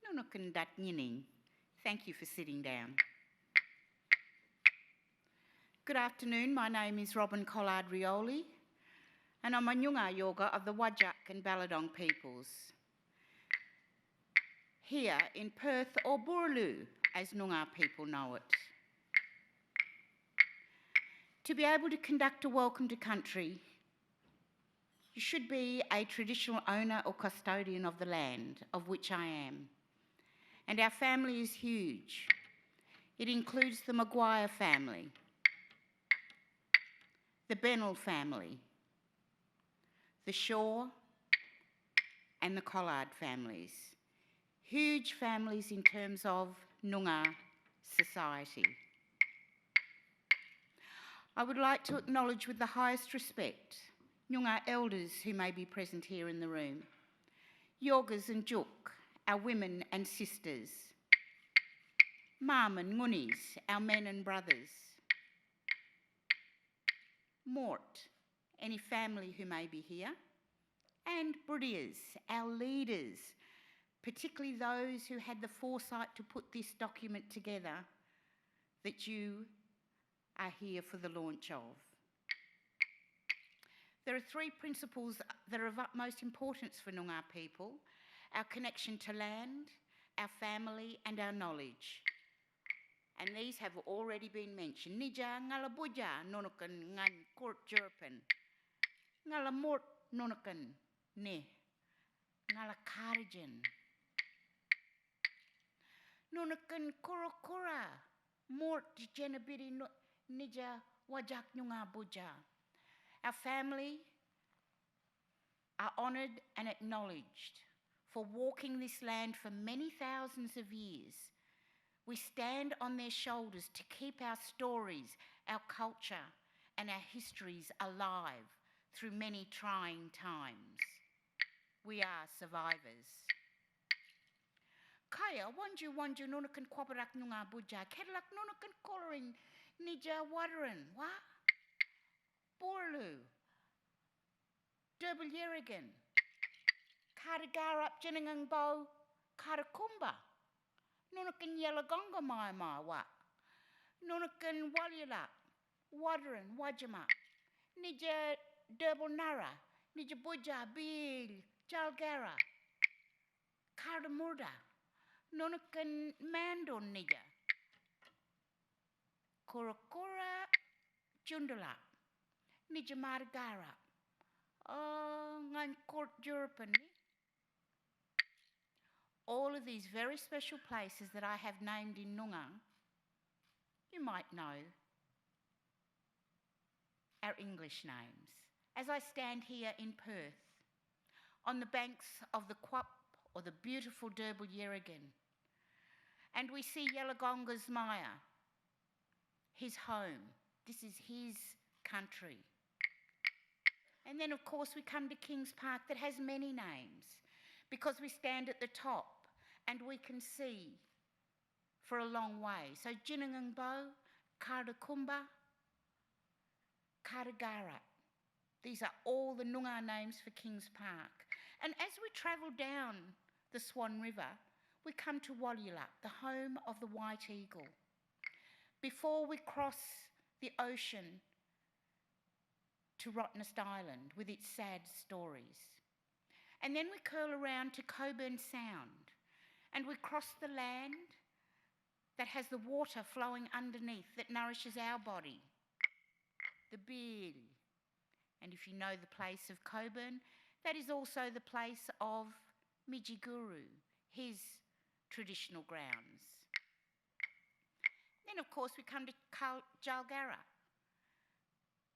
Nunukandat Yining. Thank you for sitting down. Good afternoon, my name is Robyn Collard and I'm a Yorga of the Whadjuk and Ballardong peoples. Here in Perth, or Boorloo, as Noongar people know it. To be able to conduct a welcome to country, you should be a traditional owner or custodian of the land, of which I am. And our family is huge. It includes the Maguire family, the Bennell family, the Shaw and the Collard families. Huge families in terms of Noongar society. I would like to acknowledge with the highest respect Noongar elders who may be present here in the room, Yorgas and Whadjuk, our women and sisters, Mam and Ngunis, our men and brothers, Mort, any family who may be here, and Brudias, our leaders, particularly those who had the foresight to put this document together that you are here for the launch of. There are three principles that are of utmost importance for Noongar people: our connection to land, our family and our knowledge. And these have already been mentioned. Nija ngalabuja nonukan ngan court jerpen. Ngalamort nonukan ne. Ngalakarjan. Nonukan korokora. Mort jenabiri nija wajak nyunga buja. Our family are honoured and acknowledged for walking this land for many thousands of years. We stand on their shoulders to keep our stories, our culture and our histories alive through many trying times. We are survivors. Kaya wanju nunukan kwabarak nunga buja, kedalak nunukan coloring nija wadaran, wa? Boorloo, Derbyerigan, Kadagarap Jinningang Bow, Kadakumba, Nunukan Yelagonga Mai wa, Nunukan Walyalak, Wadaran, Wajama, Nija Derbonara, Nija Buja, Bil, Jalgara, Kadamurda, Nunukan Mandon Nija, Korakora Jundala, Nija Margara, Ngan Court Jurpen. All of these very special places that I have named in Noongar, you might know our English names. As I stand here in Perth, on the banks of the Quap or the beautiful Derbyerigan, and we see Yelagonga's Maya, his home. This is his country. And then, of course, we come to Kings Park that has many names because we stand at the top and we can see for a long way. So Jinningang Kardakumba, Kadagara. These are all the Noongar names for Kings Park. And as we travel down the Swan River, we come to Whadjuk, the home of the White Eagle. Before we cross the ocean to Rottnest Island with its sad stories. And then we curl around to Coburn Sound and we cross the land that has the water flowing underneath that nourishes our body, the Beal. And if you know the place of Coburn, that is also the place of Mijiguru, his traditional grounds. Then of course we come to Jalgara,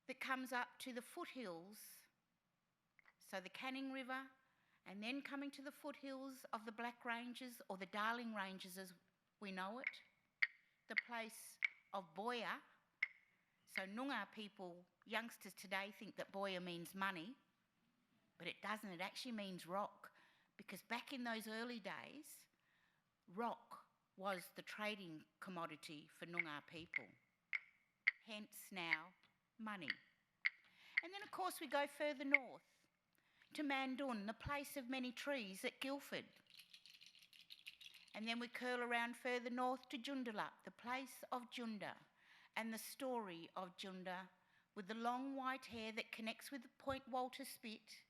that comes up to the foothills, so the Canning River, and then coming to the foothills of the Black Ranges, or the Darling Ranges as we know it, the place of Boya. So Noongar people, youngsters today, think that Boya means money, but it doesn't. It actually means rock, because back in those early days, rock was the trading commodity for Noongar people. Hence now, money. And then of course we go further north to Mandun, the place of many trees at Guildford. And then we curl around further north to Joondalup, the place of Junda, and the story of Junda, with the long white hair that connects with the Point Walter Spit,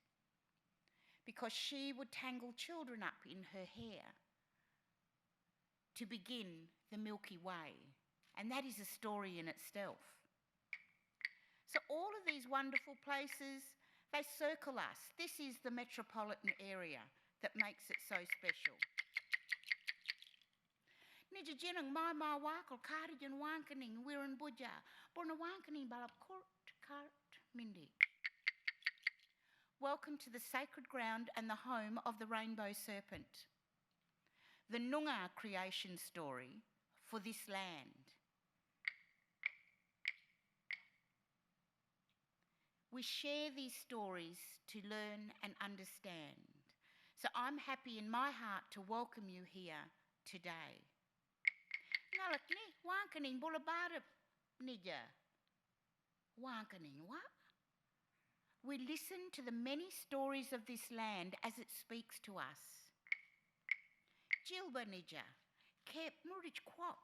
because she would tangle children up in her hair to begin the Milky Way. And that is a story in itself. So all of these wonderful places, they circle us. This is the metropolitan area that makes it so special. Nija jinang mai ma wakal karijan wankening wiran buja, borna wankening balap court cart mindi. Welcome to the sacred ground and the home of the rainbow serpent. The Noongar creation story for this land. We share these stories to learn and understand. So I'm happy in my heart to welcome you here today. Ngalak ni wankening bulabara nija. Wankening what? We listen to the many stories of this land as it speaks to us. Jilba nija, kep murich kwap,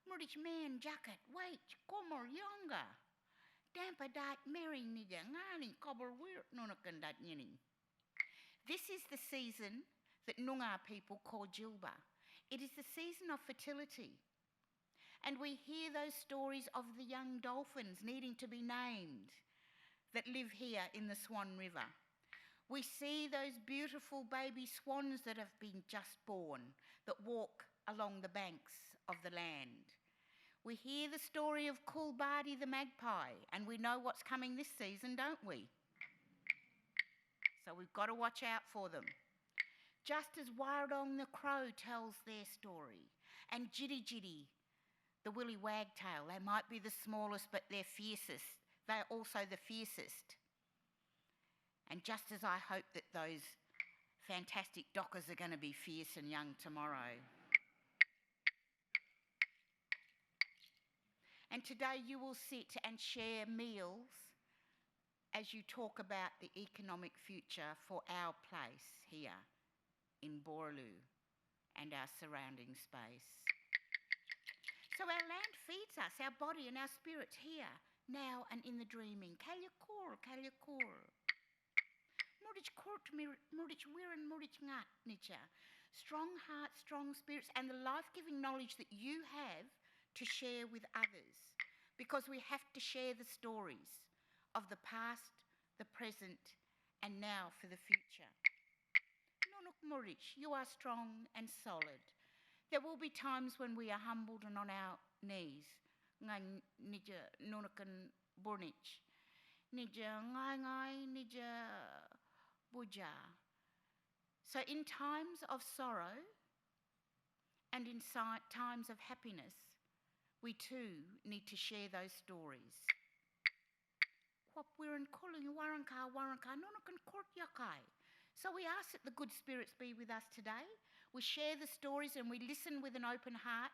murich man jacket, wait, komor Yorga. Dampa dat merry nija, ngani kobber weird nunakan dat yinning. This is the season that Noongar people call Jilba. It is the season of fertility. And we hear those stories of the young dolphins needing to be named that live here in the Swan River. We see those beautiful baby swans that have been just born that walk along the banks of the land. We hear the story of Coolbardy the magpie, and we know what's coming this season, don't we? So we've got to watch out for them. Just as Ballardong the crow tells their story, and Jitty Jitty, the willy wagtail, they might be the smallest but they're fiercest. They're also the fiercest. And just as I hope that those fantastic dockers are going to be fierce and young tomorrow. And today you will sit and share meals as you talk about the economic future for our place here in Boorloo and our surrounding space. So our land feeds us, our body and our spirits here, now and in the dreaming. Kalyakor, Kalyakor. Murich Court, Murich Wiran, Murich Ngat, Nicha. Strong hearts, strong spirits, and the life-giving knowledge that you have to share with others. Because we have to share the stories of the past, the present, and now for the future. Nunuk Murich, you are strong and solid. There will be times when we are humbled and on our knees. Ngai nija nunukan burnich. Nija ngai nija buja. So in times of sorrow and in times of happiness, we too need to share those stories. So we ask that the good spirits be with us today. We share the stories and we listen with an open heart.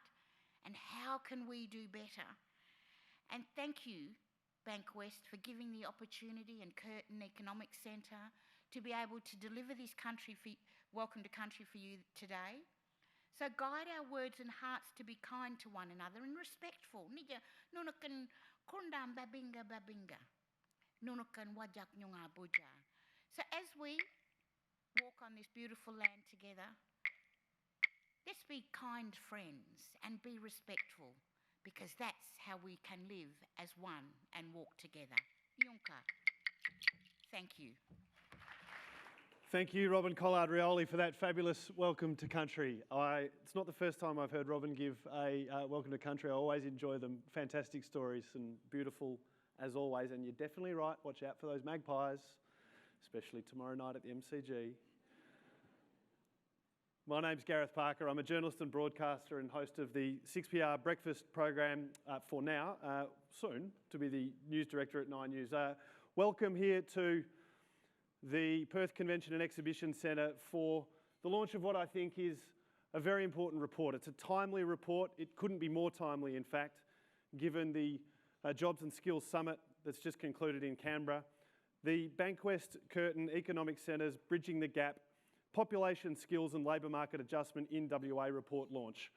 And how can we do better? And thank you, Bankwest, for giving the opportunity and Curtin Economics Centre to be able to deliver this welcome to country for you today. So guide our words and hearts to be kind to one another and respectful. Nija nunukan kundam babinga babinga. Nunukan Whadjuk nyunga buja. So as we walk on this beautiful land together, let's be kind friends and be respectful, because that's how we can live as one and walk together. Yunka. Thank you. Thank you, Robyn Collard Rioli, for that fabulous welcome to country. It's not the first time I've heard Robyn give a welcome to country. I always enjoy them. Fantastic stories and beautiful as always. And you're definitely right. Watch out for those magpies, especially tomorrow night at the MCG. My name's Gareth Parker. I'm a journalist and broadcaster and host of the 6PR breakfast program for now, soon to be the news director at 9 News. Welcome here to the Perth Convention and Exhibition Centre for the launch of what I think is a very important report. It's a timely report. It couldn't be more timely, in fact, given the Jobs and Skills Summit that's just concluded in Canberra. The Bankwest Curtin Economics Centre's Bridging the Gap Population Skills and Labour Market Adjustment in WA report launch.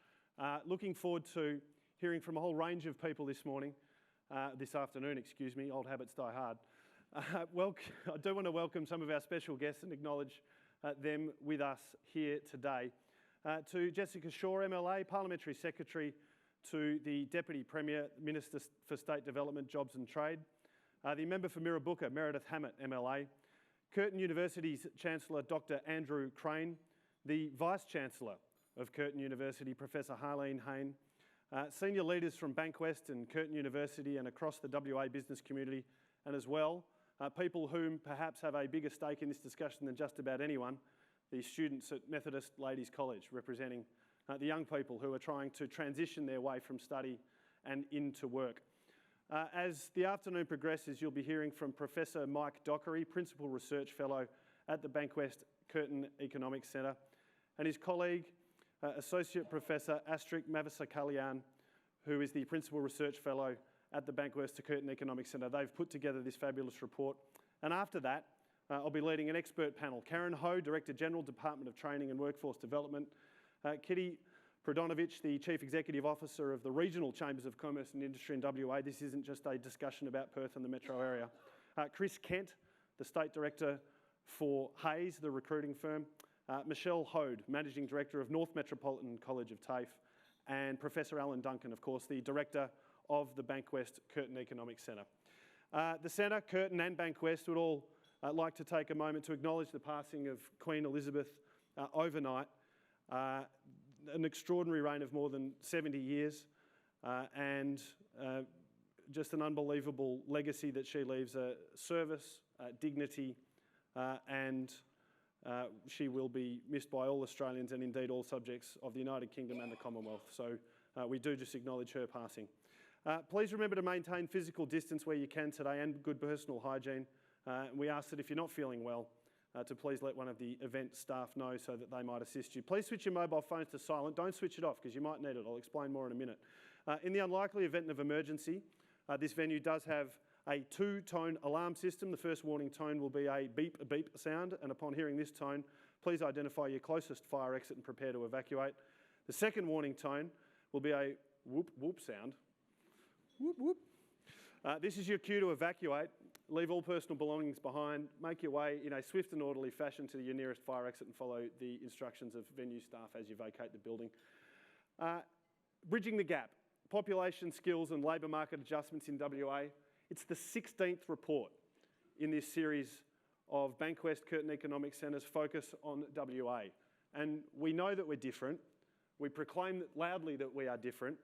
Looking forward to hearing from a whole range of people this afternoon, excuse me, old habits die hard. I do want to welcome some of our special guests and acknowledge them with us here today. To Jessica Shaw, MLA, Parliamentary Secretary to the Deputy Premier, Minister for State Development, Jobs and Trade, the Member for Mirrabooka, Meredith Hammett, MLA, Curtin University's Chancellor, Dr. Andrew Crane, the Vice-Chancellor of Curtin University, Professor Harlene Hayne, senior leaders from Bankwest and Curtin University and across the WA business community, and as well, people whom perhaps have a bigger stake in this discussion than just about anyone, the students at Methodist Ladies College, representing the young people who are trying to transition their way from study and into work. As the afternoon progresses, you'll be hearing from Professor Mike Dockery, Principal Research Fellow at the Bankwest Curtin Economics Centre, and his colleague, Associate Professor Astrid Mavasakalian, who is the Principal Research Fellow at the Bankwest Curtin Economics Centre. They've put together this fabulous report. And after that, I'll be leading an expert panel. Karen Ho, Director General, Department of Training and Workforce Development, Kitty Prodonovich, the Chief Executive Officer of the Regional Chambers of Commerce and Industry in WA. This isn't just a discussion about Perth and the metro area. Chris Kent, the State Director for Hayes, the recruiting firm. Michelle Hode, Managing Director of North Metropolitan College of TAFE. And Professor Alan Duncan, of course, the Director of the Bankwest Curtin Economics Centre. The Centre, Curtin and Bankwest would all like to take a moment to acknowledge the passing of Queen Elizabeth overnight. An extraordinary reign of more than 70 years and just an unbelievable legacy that she leaves, service, dignity, and she will be missed by all Australians and indeed all subjects of the United Kingdom and the Commonwealth. So we do just acknowledge her passing. Please remember to maintain physical distance where you can today and good personal hygiene. We ask that if you're not feeling well, to please let one of the event staff know so that they might assist you. Please switch your mobile phones to silent. Don't switch it off because you might need it. I'll explain more in a minute. In the unlikely event of emergency, this venue does have a 2-tone alarm system. The first warning tone will be a beep sound, and upon hearing this tone, please identify your closest fire exit and prepare to evacuate. The second warning tone will be a whoop sound. Whoop whoop. This is your cue to evacuate. Leave all personal belongings behind, make your way in a swift and orderly fashion to your nearest fire exit and follow the instructions of venue staff as you vacate the building. Bridging the gap, population skills and labour market adjustments in WA. It's the 16th report in this series of Bankwest Curtin Economics Centre's focus on WA. And we know that we're different. We proclaim loudly that we are different,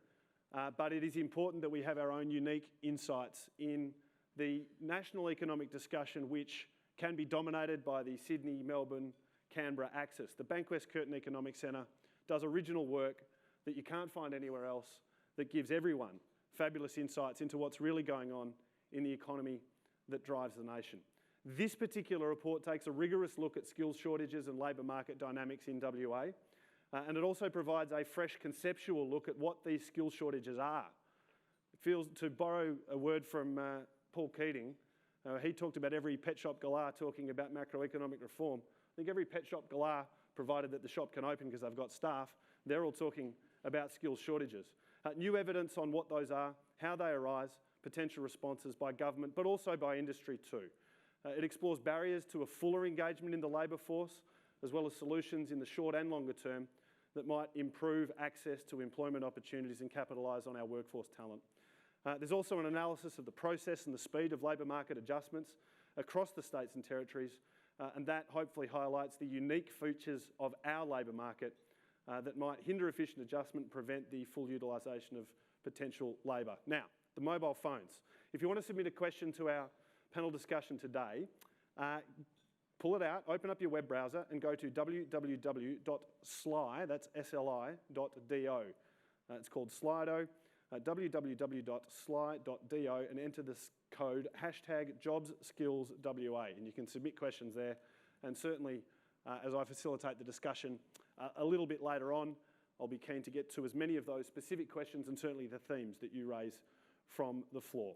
but it is important that we have our own unique insights in the national economic discussion, which can be dominated by the Sydney, Melbourne, Canberra axis. The Bankwest Curtin Economics Centre does original work that you can't find anywhere else that gives everyone fabulous insights into what's really going on in the economy that drives the nation. This particular report takes a rigorous look at skills shortages and labour market dynamics in WA, and it also provides a fresh conceptual look at what these skills shortages are. It feels, to borrow a word from Paul Keating, he talked about every pet shop galah talking about macroeconomic reform. I think every pet shop galah, provided that the shop can open because they've got staff, they're all talking about skills shortages. New evidence on what those are, how they arise, potential responses by government, but also by industry too. It explores barriers to a fuller engagement in the labour force, as well as solutions in the short and longer term that might improve access to employment opportunities and capitalise on our workforce talent. There's also an analysis of the process and the speed of labour market adjustments across the states and territories, and that hopefully highlights the unique features of our labour market that might hinder efficient adjustment and prevent the full utilisation of potential labour. Now, the mobile phones. If you want to submit a question to our panel discussion today, pull it out, open up your web browser and go to www.sli, that's sli.do. It's called Slido, www.sli.do, and enter this code #JobsSkillsWA, and you can submit questions there. And certainly, as I facilitate the discussion a little bit later on, I'll be keen to get to as many of those specific questions and certainly the themes that you raise from the floor.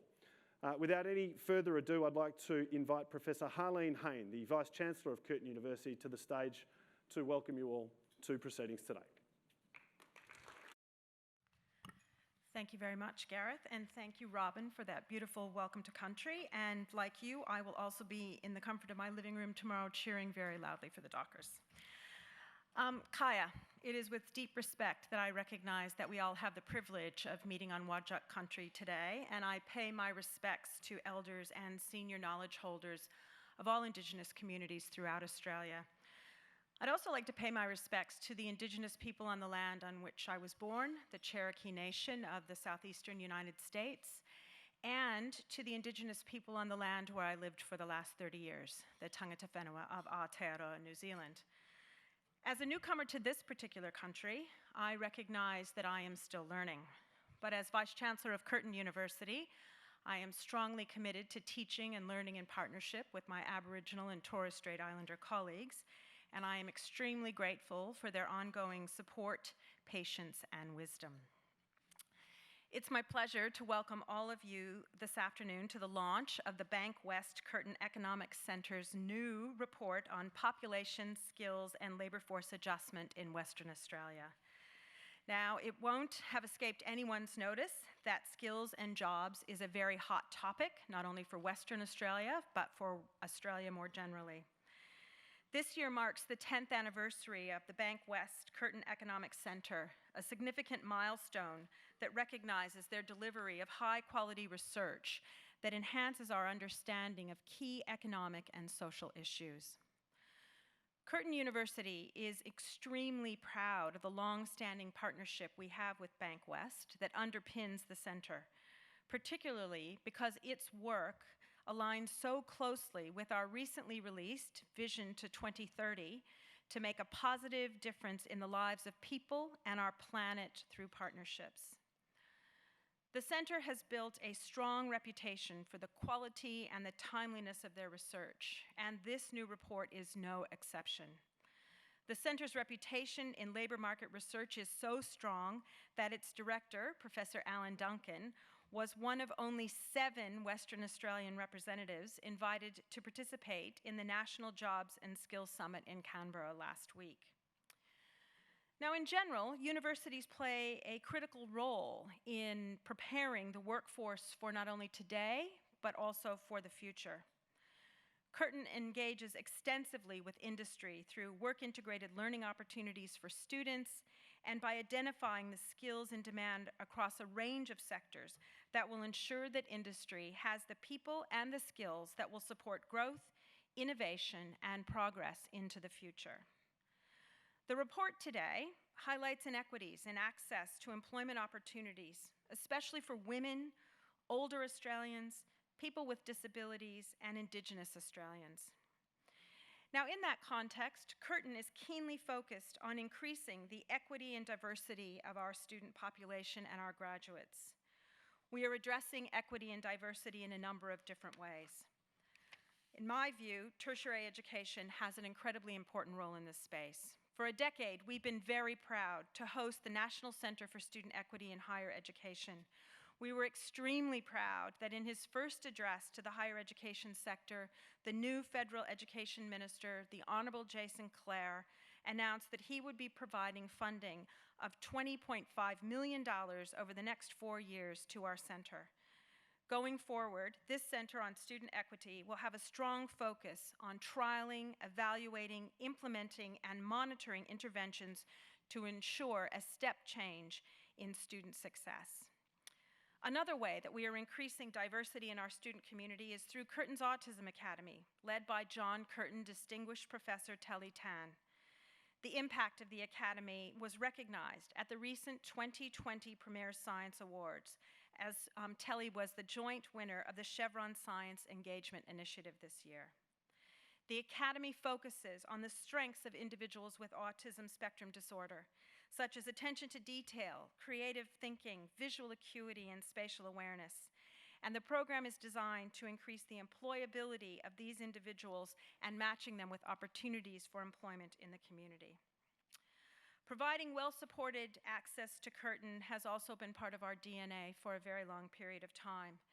Without any further ado, I'd like to invite Professor Harlene Hayne, the Vice-Chancellor of Curtin University, to the stage to welcome you all to proceedings today. Thank you very much, Gareth, and thank you, Robyn, for that beautiful welcome to country. And like you, I will also be in the comfort of my living room tomorrow cheering very loudly for the Dockers. Kaya, it is with deep respect that I recognize that we all have the privilege of meeting on Whadjuk country today, and I pay my respects to elders and senior knowledge holders of all Indigenous communities throughout Australia. I'd also like to pay my respects to the Indigenous people on the land on which I was born, the Cherokee Nation of the southeastern United States, and to the Indigenous people on the land where I lived for the last 30 years, the Tangata Whenua of Aotearoa, New Zealand. As a newcomer to this particular country, I recognize that I am still learning. But as Vice-Chancellor of Curtin University, I am strongly committed to teaching and learning in partnership with my Aboriginal and Torres Strait Islander colleagues, and I am extremely grateful for their ongoing support, patience, and wisdom. It's my pleasure to welcome all of you this afternoon to the launch of the Bankwest Curtin Economics Centre's new report on population, skills, and labour force adjustment in Western Australia. Now, it won't have escaped anyone's notice that skills and jobs is a very hot topic, not only for Western Australia, but for Australia more generally. This year marks the 10th anniversary of the Bankwest Curtin Economics Centre, a significant milestone that recognizes their delivery of high-quality research that enhances our understanding of key economic and social issues. Curtin University is extremely proud of the long-standing partnership we have with Bankwest that underpins the centre, particularly because its work aligns so closely with our recently released Vision to 2030 to make a positive difference in the lives of people and our planet through partnerships. The Centre has built a strong reputation for the quality and the timeliness of their research, and this new report is no exception. The Centre's reputation in labour market research is so strong that its director, Professor Alan Duncan, was one of only 7 Western Australian representatives invited to participate in the National Jobs and Skills Summit in Canberra last week. Now, in general, universities play a critical role in preparing the workforce for not only today, but also for the future. Curtin engages extensively with industry through work-integrated learning opportunities for students and by identifying the skills in demand across a range of sectors that will ensure that industry has the people and the skills that will support growth, innovation, and progress into the future. The report today highlights inequities in access to employment opportunities, especially for women, older Australians, people with disabilities, and Indigenous Australians. Now, in that context, Curtin is keenly focused on increasing the equity and diversity of our student population and our graduates. We are addressing equity and diversity in a number of different ways. In my view, tertiary education has an incredibly important role in this space. For a decade, we've been very proud to host the National Centre for Student Equity in Higher Education. We were extremely proud that in his first address to the higher education sector, the new Federal Education Minister, the Honourable Jason Clare, announced that he would be providing funding of $20.5 million over the next 4 years to our centre. Going forward, this Centre on Student Equity will have a strong focus on trialling, evaluating, implementing, and monitoring interventions to ensure a step change in student success. Another way that we are increasing diversity in our student community is through Curtin's Autism Academy, led by John Curtin Distinguished Professor Telly Tan. The impact of the Academy was recognized at the recent 2020 Premier Science Awards, as Telly was the joint winner of the Chevron Science Engagement Initiative this year. The Academy focuses on the strengths of individuals with autism spectrum disorder, such as attention to detail, creative thinking, visual acuity, and spatial awareness. And the program is designed to increase the employability of these individuals and matching them with opportunities for employment in the community. Providing well-supported access to Curtin has also been part of our DNA for a very long period of time.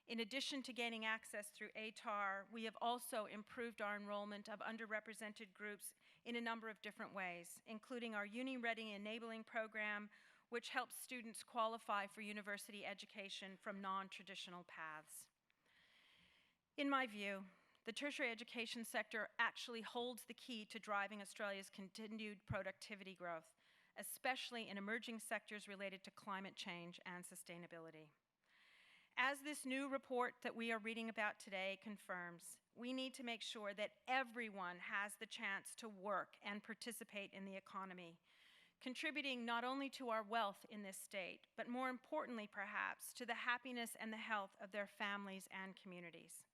In addition to gaining access through ATAR, we have also improved our enrollment of underrepresented groups in a number of different ways, including our Uni Ready Enabling Program, which helps students qualify for university education from non-traditional paths. In my view, the tertiary education sector actually holds the key to driving Australia's continued productivity growth, especially in emerging sectors related to climate change and sustainability. As this new report that we are reading about today confirms, we need to make sure that everyone has the chance to work and participate in the economy, contributing not only to our wealth in this state, but more importantly, perhaps, to the happiness and the health of their families and communities.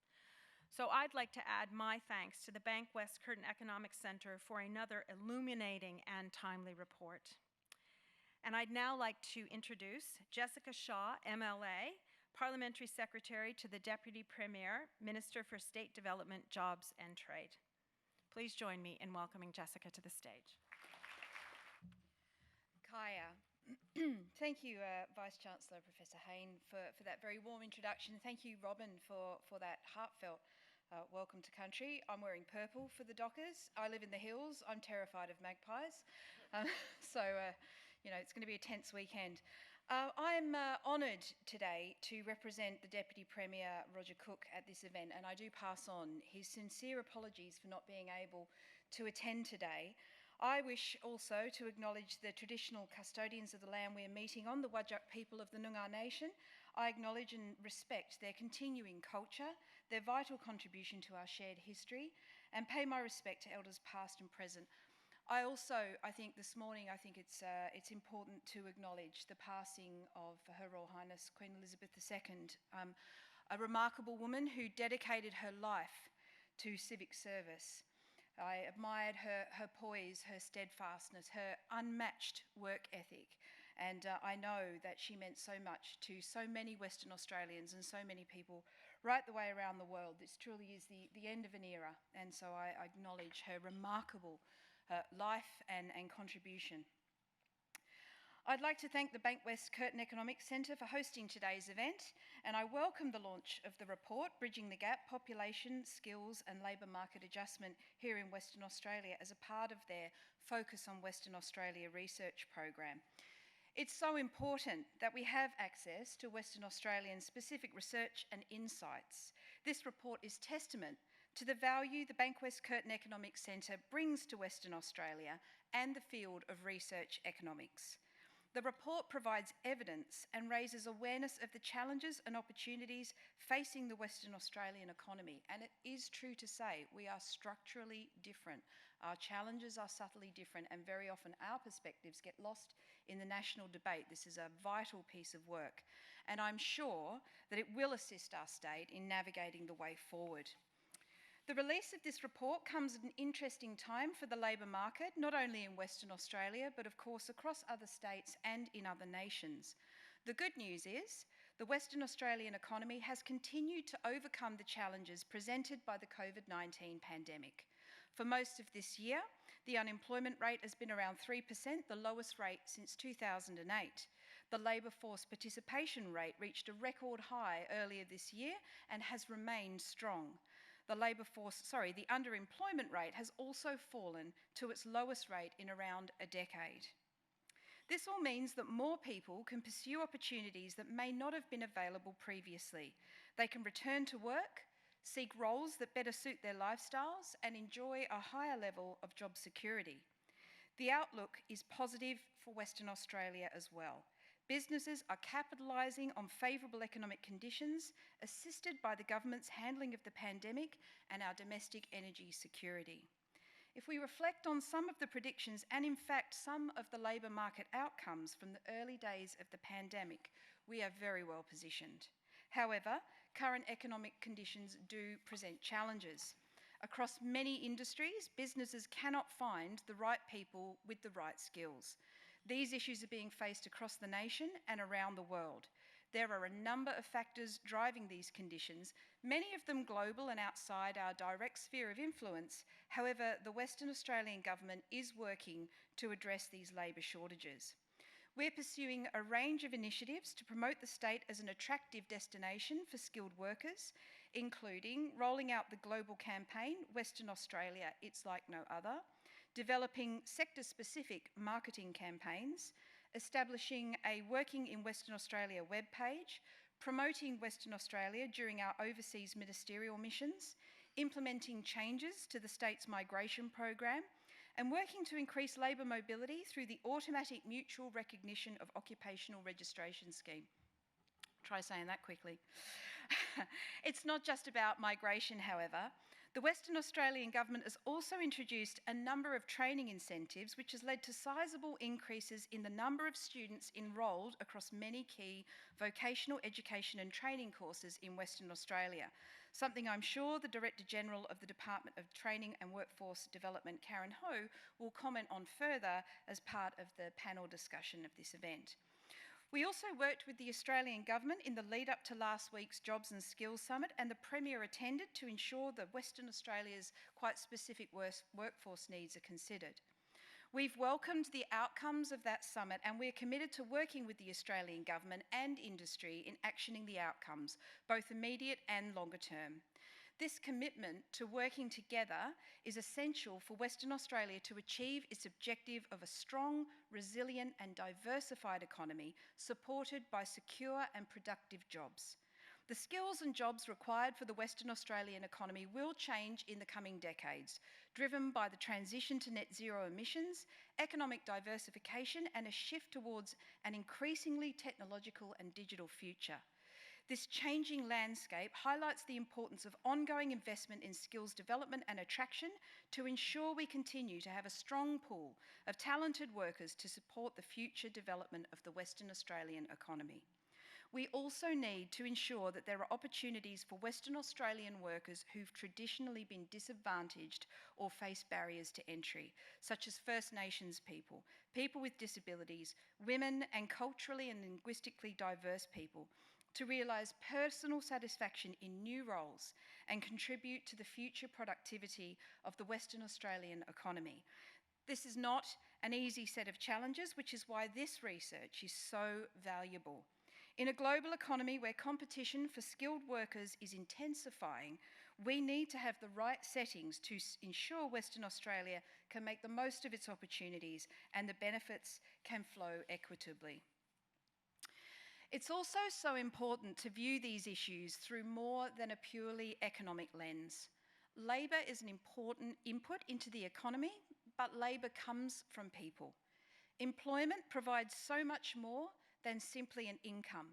So I'd like to add my thanks to the Bankwest Curtin Economics Centre for another illuminating and timely report. And I'd now like to introduce Jessica Shaw, MLA, Parliamentary Secretary to the Deputy Premier, Minister for State Development, Jobs and Trade. Please join me in welcoming Jessica to the stage. Kaya. Thank you, Vice-Chancellor Professor Hayne, for that very warm introduction. Thank you, Robyn, for that heartfelt welcome to country. I'm wearing purple for the Dockers. I live in the hills. I'm terrified of magpies. You know, it's going to be a tense weekend. I'm honoured today to represent the Deputy Premier, Whadjuk, at this event, and I do pass on his sincere apologies for not being able to attend today. I wish also to acknowledge the traditional custodians of the land we are meeting on, the Whadjuk people of the Noongar Nation. I acknowledge and respect their continuing culture, their vital contribution to our shared history, and pay my respect to elders past and present. I think this morning, it's important to acknowledge the passing of Her Royal Highness Queen Elizabeth II, a remarkable woman who dedicated her life to civic service. I admired her poise, her steadfastness, her unmatched work ethic, and I know that she meant so much to so many Western Australians and so many people right the way around the world. This truly is the end of an era, and so I acknowledge her remarkable life and contribution. I'd like to thank the Bankwest Curtin Economics Centre for hosting today's event, and I welcome the launch of the report, Bridging the Gap, Population, Skills and Labour Market Adjustment here in Western Australia as a part of their Focus on Western Australia research program. It's so important that we have access to Western Australian specific research and insights. This report is testament to the value the Bankwest Curtin Economics Centre brings to Western Australia and the field of research economics. The report provides evidence and raises awareness of the challenges and opportunities facing the Western Australian economy. And it is true to say we are structurally different. Our challenges are subtly different, and very often our perspectives get lost in the national debate. This is a vital piece of work, and I'm sure that it will assist our state in navigating the way forward. The release of this report comes at an interesting time for the labour market, not only in Western Australia, but of course across other states and in other nations. The good news is the Western Australian economy has continued to overcome the challenges presented by the COVID-19 pandemic. For most of this year, the unemployment rate has been around 3%, the lowest rate since 2008. The labour force participation rate reached a record high earlier this year and has remained strong. The underemployment rate has also fallen to its lowest rate in around a decade. This all means that more people can pursue opportunities that may not have been available previously. They can return to work, seek roles that better suit their lifestyles, and enjoy a higher level of job security. The outlook is positive for Western Australia as well. Businesses are capitalising on favourable economic conditions, assisted by the government's handling of the pandemic and our domestic energy security. If we reflect on some of the predictions and in fact some of the labour market outcomes from the early days of the pandemic, we are very well positioned. However, current economic conditions do present challenges. Across many industries, businesses cannot find the right people with the right skills. These issues are being faced across the nation and around the world. There are a number of factors driving these conditions, many of them global and outside our direct sphere of influence. However, the Western Australian Government is working to address these labour shortages. We're pursuing a range of initiatives to promote the state as an attractive destination for skilled workers, including rolling out the global campaign, Western Australia, It's Like No Other, developing sector-specific marketing campaigns, establishing a Working in Western Australia webpage, promoting Western Australia during our overseas ministerial missions, implementing changes to the state's migration program, and working to increase labour mobility through the automatic mutual recognition of occupational registration scheme. Try saying that quickly. It's not just about migration, however. The Western Australian Government has also introduced a number of training incentives which has led to sizable increases in the number of students enrolled across many key vocational education and training courses in Western Australia, something I'm sure the Director-General of the Department of Training and Workforce Development, Karen Ho, will comment on further as part of the panel discussion of this event. We also worked with the Australian Government in the lead up to last week's Jobs and Skills Summit, and the Premier attended to ensure that Western Australia's quite specific workforce needs are considered. We've welcomed the outcomes of that summit, and we're committed to working with the Australian Government and industry in actioning the outcomes, both immediate and longer term. This commitment to working together is essential for Western Australia to achieve its objective of a strong, resilient and diversified economy supported by secure and productive jobs. The skills and jobs required for the Western Australian economy will change in the coming decades, driven by the transition to net zero emissions, economic diversification and a shift towards an increasingly technological and digital future. This changing landscape highlights the importance of ongoing investment in skills development and attraction to ensure we continue to have a strong pool of talented workers to support the future development of the Western Australian economy. We also need to ensure that there are opportunities for Western Australian workers who've traditionally been disadvantaged or face barriers to entry, such as First Nations people, people with disabilities, women and culturally and linguistically diverse people, to realise personal satisfaction in new roles and contribute to the future productivity of the Western Australian economy. This is not an easy set of challenges, which is why this research is so valuable. In a global economy where competition for skilled workers is intensifying, we need to have the right settings to ensure Western Australia can make the most of its opportunities and the benefits can flow equitably. It's also so important to view these issues through more than a purely economic lens. Labour is an important input into the economy, but labour comes from people. Employment provides so much more than simply an income.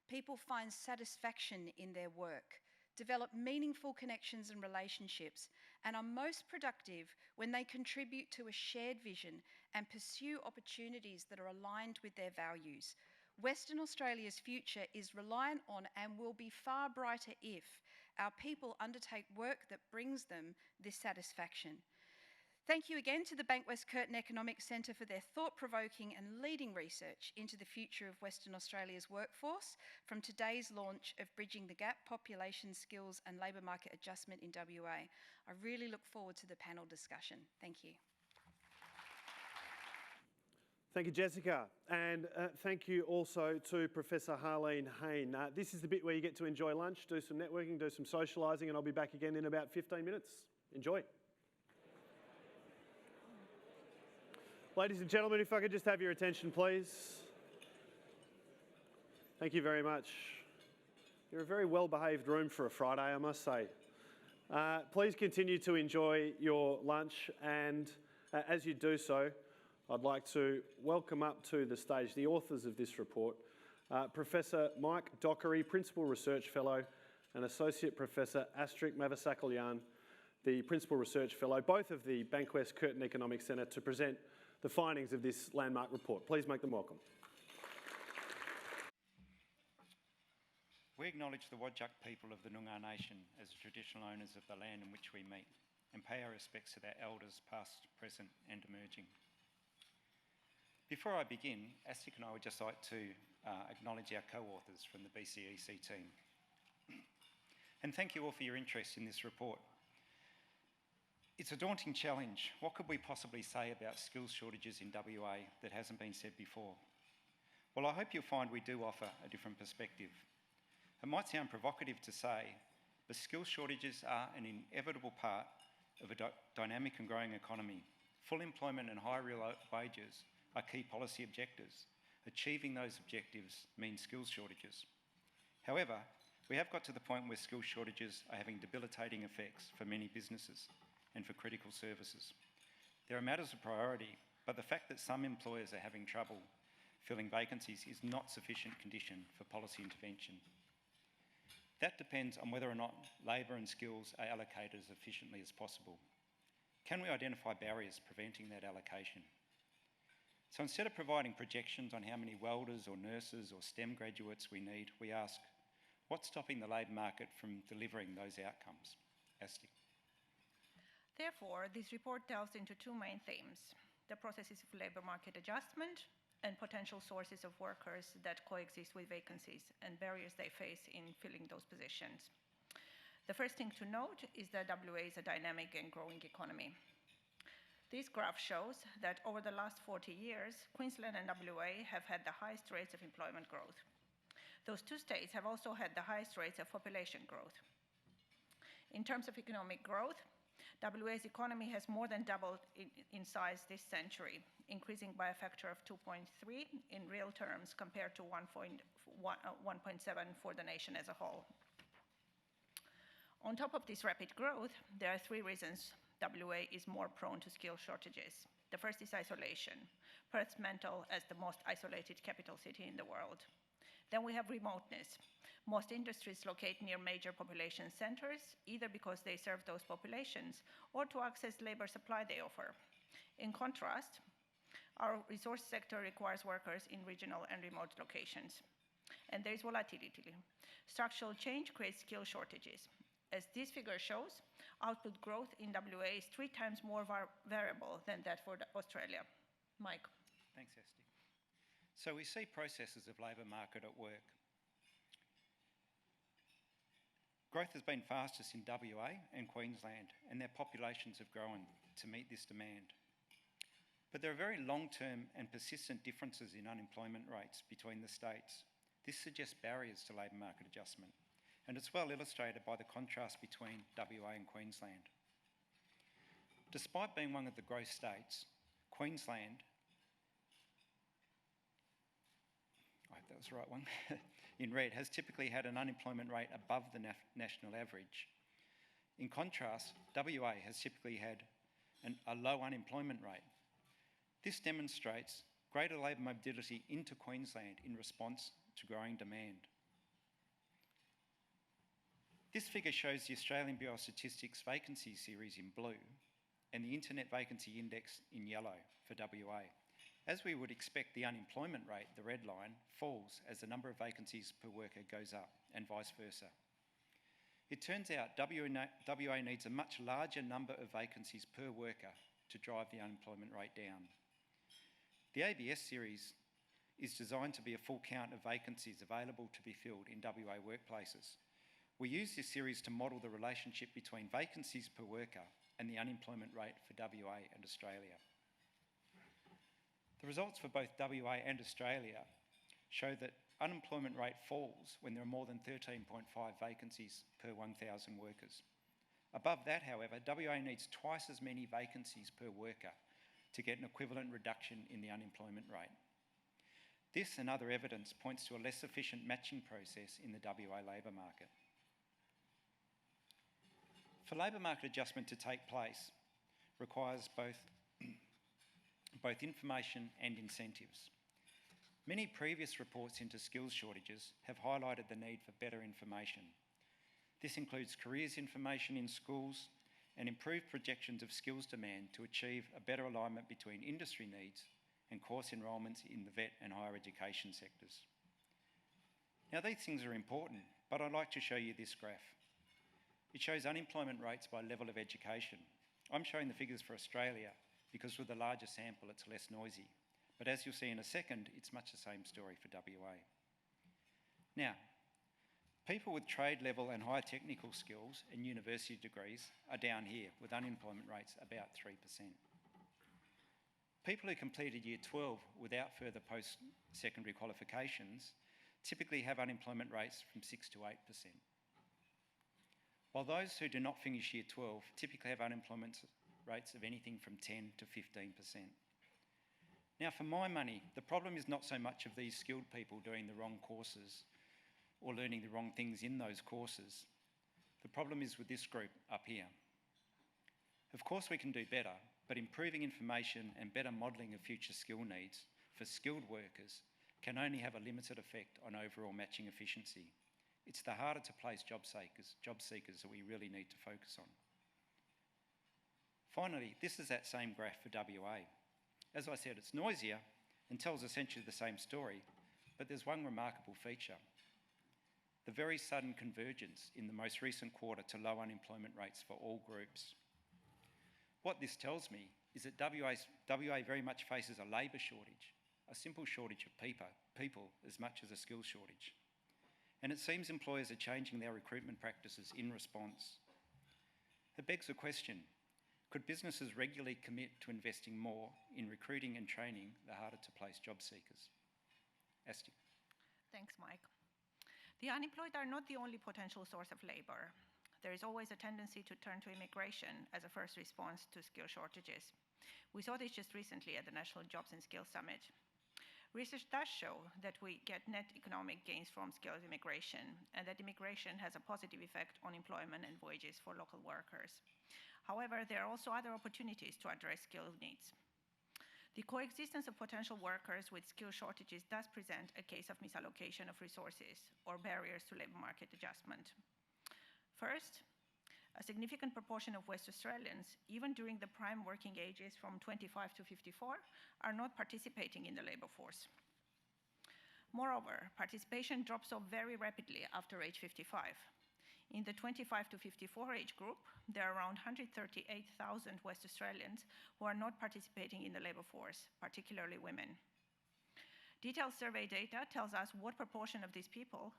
People find satisfaction in their work, develop meaningful connections and relationships, and are most productive when they contribute to a shared vision and pursue opportunities that are aligned with their values. Western Australia's future is reliant on and will be far brighter if our people undertake work that brings them this satisfaction. Thank you again to the Bankwest Curtin Economics Centre for their thought-provoking and leading research into the future of Western Australia's workforce from today's launch of Bridging the Gap, Population Skills and Labour Market Adjustment in WA. I really look forward to the panel discussion. Thank you. Thank you, Jessica. And thank you also to Professor Harlene Hayne. This is the bit where you get to enjoy lunch, do some networking, do some socialising, and I'll be back again in about 15 minutes. Enjoy. Ladies and gentlemen, if I could just have your attention, please. Thank you very much. You're a very well-behaved room for a Friday, I must say. Please continue to enjoy your lunch, and as you do so, I'd like to welcome up to the stage the authors of this report, Professor Mike Dockery, Principal Research Fellow, and Associate Professor Astrid Mavasakalyan, the Principal Research Fellow, both of the Bankwest Curtin Economics Centre, to present the findings of this landmark report. Please make them welcome. We acknowledge the Whadjuk people of the Noongar Nation as the traditional owners of the land in which we meet and pay our respects to their elders past, present and emerging. Before I begin, Astrid and I would just like to acknowledge our co-authors from the BCEC team. And thank you all for your interest in this report. It's a daunting challenge. What could we possibly say about skills shortages in WA that hasn't been said before? Well, I hope you'll find we do offer a different perspective. It might sound provocative to say, but skill shortages are an inevitable part of a dynamic and growing economy. Full employment and high real wages are key policy objectives. Achieving those objectives means skills shortages. However, we have got to the point where skills shortages are having debilitating effects for many businesses and for critical services. There are matters of priority, but the fact that some employers are having trouble filling vacancies is not sufficient condition for policy intervention. That depends on whether or not labour and skills are allocated as efficiently as possible. Can we identify barriers preventing that allocation? So instead of providing projections on how many welders or nurses or STEM graduates we need, we ask, what's stopping the labour market from delivering those outcomes? Asti. Therefore, this report delves into two main themes: the processes of labour market adjustment and potential sources of workers that coexist with vacancies and barriers they face in filling those positions. The first thing to note is that WA is a dynamic and growing economy. This graph shows that over the last 40 years, Queensland and WA have had the highest rates of employment growth. Those two states have also had the highest rates of population growth. In terms of economic growth, WA's economy has more than doubled in size this century, increasing by a factor of 2.3 in real terms compared to 1.7 for the nation as a whole. On top of this rapid growth, there are three reasons WA is more prone to skill shortages. The first is isolation, Perth's mental as the most isolated capital city in the world. Then we have remoteness. Most industries locate near major population centres, either because they serve those populations or to access labour supply they offer. In contrast, our resource sector requires workers in regional and remote locations. And there is volatility. Structural change creates skill shortages. As this figure shows, output growth in WA is 3 times more variable than that for Australia. Mike. Thanks, Esti. So we see processes of labour market at work. Growth has been fastest in WA and Queensland, and their populations have grown to meet this demand. But there are very long-term and persistent differences in unemployment rates between the states. This suggests barriers to labour market adjustment, and it's well illustrated by the contrast between WA and Queensland. Despite being one of the growth states, Queensland, I hope that was the right one, in red, has typically had an unemployment rate above the national average. In contrast, WA has typically had a low unemployment rate. This demonstrates greater labour mobility into Queensland in response to growing demand. This figure shows the Australian Bureau of Statistics vacancy series in blue and the Internet Vacancy Index in yellow for WA. As we would expect, the unemployment rate, the red line, falls as the number of vacancies per worker goes up, and vice versa. It turns out WA needs a much larger number of vacancies per worker to drive the unemployment rate down. The ABS series is designed to be a full count of vacancies available to be filled in WA workplaces. We use this series to model the relationship between vacancies per worker and the unemployment rate for WA and Australia. The results for both WA and Australia show that unemployment rate falls when there are more than 13.5 vacancies per 1,000 workers. Above that, however, WA needs twice as many vacancies per worker to get an equivalent reduction in the unemployment rate. This and other evidence points to a less efficient matching process in the WA labour market. For labour market adjustment to take place requires both information and incentives. Many previous reports into skills shortages have highlighted the need for better information. This includes careers information in schools and improved projections of skills demand to achieve a better alignment between industry needs and course enrolments in the vet and higher education sectors. Now, these things are important, but I'd like to show you this graph. It shows unemployment rates by level of education. I'm showing the figures for Australia because with a larger sample it's less noisy. But as you'll see in a second, it's much the same story for WA. Now, people with trade level and higher technical skills and university degrees are down here with unemployment rates about 3%. People who completed Year 12 without further post-secondary qualifications typically have unemployment rates from 6 to 8%, while those who do not finish Year 12 typically have unemployment rates of anything from 10 to 15%. Now, for my money, the problem is not so much of these skilled people doing the wrong courses or learning the wrong things in those courses. The problem is with this group up here. Of course we can do better, but improving information and better modelling of future skill needs for skilled workers can only have a limited effect on overall matching efficiency. It's the harder to place job seekers that we really need to focus on. Finally, this is that same graph for WA. As I said, it's noisier and tells essentially the same story, but there's one remarkable feature: the very sudden convergence in the most recent quarter to low unemployment rates for all groups. What this tells me is that WA very much faces a labour shortage, a simple shortage of people as much as a skills shortage. And it seems employers are changing their recruitment practices in response. It begs the question: could businesses regularly commit to investing more in recruiting and training the harder to place job seekers? Asti. Thanks, Mike. The unemployed are not the only potential source of labour. There is always a tendency to turn to immigration as a first response to skill shortages. We saw this just recently at the National Jobs and Skills Summit. Research does show that we get net economic gains from skills immigration, and that immigration has a positive effect on employment and wages for local workers. However, there are also other opportunities to address skill needs. The coexistence of potential workers with skill shortages does present a case of misallocation of resources or barriers to labour market adjustment. First, a significant proportion of West Australians, even during the prime working ages from 25 to 54, are not participating in the labour force. Moreover, participation drops off very rapidly after age 55. In the 25 to 54 age group, there are around 138,000 West Australians who are not participating in the labour force, particularly women. Detailed survey data tells us what proportion of these people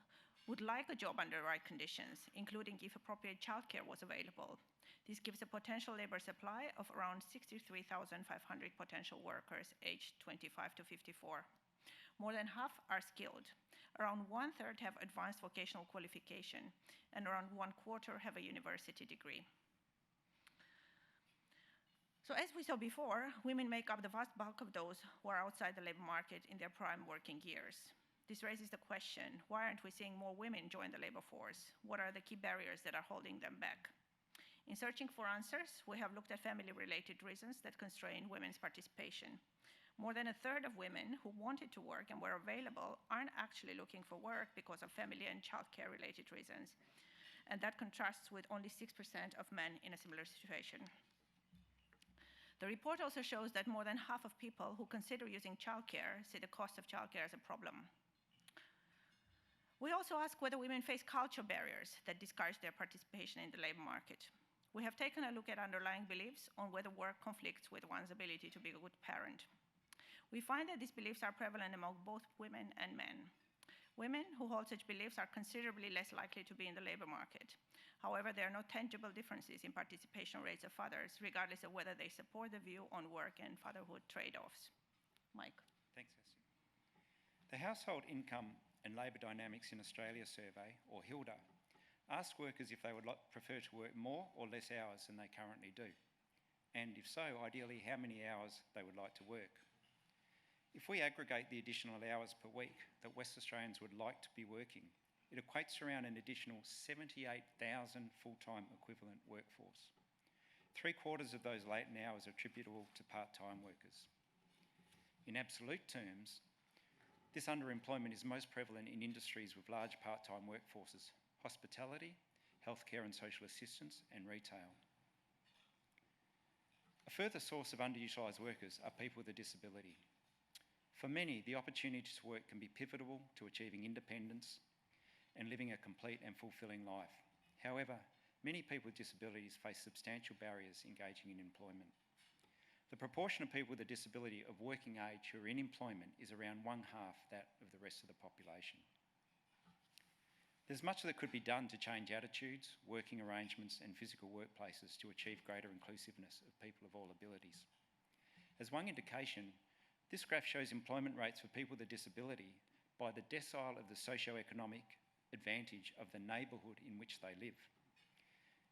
would like a job under the right conditions, including if appropriate childcare was available. This gives a potential labour supply of around 63,500 potential workers aged 25 to 54. More than half are skilled. Around 1/3 have advanced vocational qualification, and around 1/4 have a university degree. So as we saw before, women make up the vast bulk of those who are outside the labour market in their prime working years. This raises the question: why aren't we seeing more women join the labour force? What are the key barriers that are holding them back? In searching for answers, we have looked at family-related reasons that constrain women's participation. More than 1/3 of women who wanted to work and were available aren't actually looking for work because of family and childcare-related reasons, and that contrasts with only 6% of men in a similar situation. The report also shows that more than half of people who consider using childcare see the cost of childcare as a problem. We also ask whether women face cultural barriers that discourage their participation in the labour market. We have taken a look at underlying beliefs on whether work conflicts with one's ability to be a good parent. We find that these beliefs are prevalent among both women and men. Women who hold such beliefs are considerably less likely to be in the labour market. However, there are no tangible differences in participation rates of fathers, regardless of whether they support the view on work and fatherhood trade-offs. Mike. Thanks, Esti. The Household Income and Labour Dynamics in Australia survey, or HILDA, asked workers if they would prefer to work more or less hours than they currently do, and if so, ideally how many hours they would like to work. If we aggregate the additional hours per week that West Australians would like to be working, it equates to around an additional 78,000 full-time equivalent workforce. 3/4 of those latent hours are attributable to part-time workers. In absolute terms, this underemployment is most prevalent in industries with large part-time workforces: hospitality, healthcare and social assistance, and retail. A further source of underutilised workers are people with a disability. For many, the opportunity to work can be pivotal to achieving independence and living a complete and fulfilling life. However, many people with disabilities face substantial barriers engaging in employment. The proportion of people with a disability of working age who are in employment is around 1/2 that of the rest of the population. There's much that could be done to change attitudes, working arrangements and physical workplaces to achieve greater inclusiveness of people of all abilities. As one indication, this graph shows employment rates for people with a disability by the decile of the socio-economic advantage of the neighbourhood in which they live.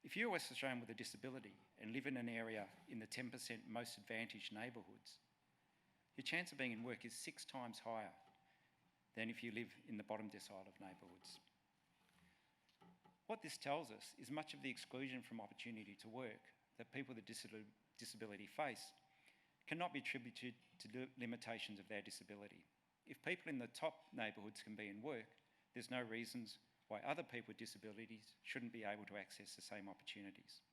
If you're a West Australian with a disability and live in an area in the 10% most advantaged neighbourhoods, your chance of being in work is 6 times higher than if you live in the bottom decile of neighbourhoods. What this tells us is much of the exclusion from opportunity to work that people with a disability face cannot be attributed to the limitations of their disability. If people in the top neighbourhoods can be in work, there's no reasons why other people with disabilities shouldn't be able to access the same opportunities.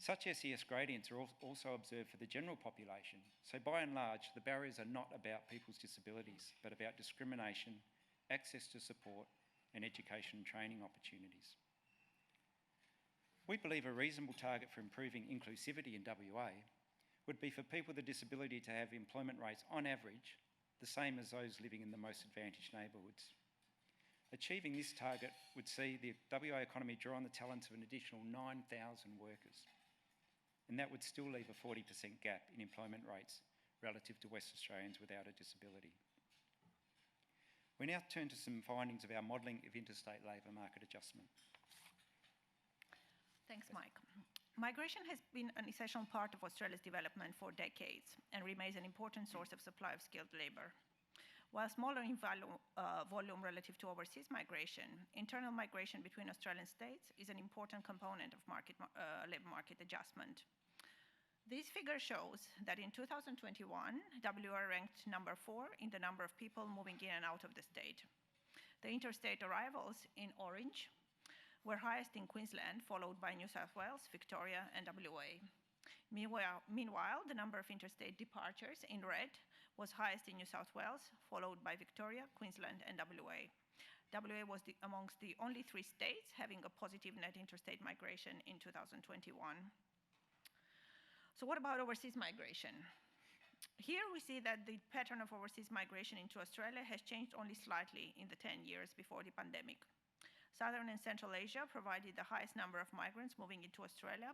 Such SES gradients are also observed for the general population, so by and large, the barriers are not about people's disabilities, but about discrimination, access to support, and education and training opportunities. We believe a reasonable target for improving inclusivity in WA would be for people with a disability to have employment rates on average the same as those living in the most advantaged neighbourhoods. Achieving this target would see the WA economy draw on the talents of an additional 9,000 workers, and that would still leave a 40% gap in employment rates relative to West Australians without a disability. We now turn to some findings of our modelling of interstate labour market adjustment. Thanks, Mike. Migration has been an essential part of Australia's development for decades and remains an important source of supply of skilled labour. While smaller in volume relative to overseas migration, internal migration between Australian states is an important component of labour market adjustment. This figure shows that in 2021, WA ranked number 4 in the number of people moving in and out of the state. The interstate arrivals in orange were highest in Queensland, followed by New South Wales, Victoria, and WA. Meanwhile, the number of interstate departures in red was highest in New South Wales, followed by Victoria, Queensland, and WA. WA was amongst the only 3 states having a positive net interstate migration in 2021. So what about overseas migration? Here we see that the pattern of overseas migration into Australia has changed only slightly in the 10 years before the pandemic. Southern and Central Asia provided the highest number of migrants moving into Australia,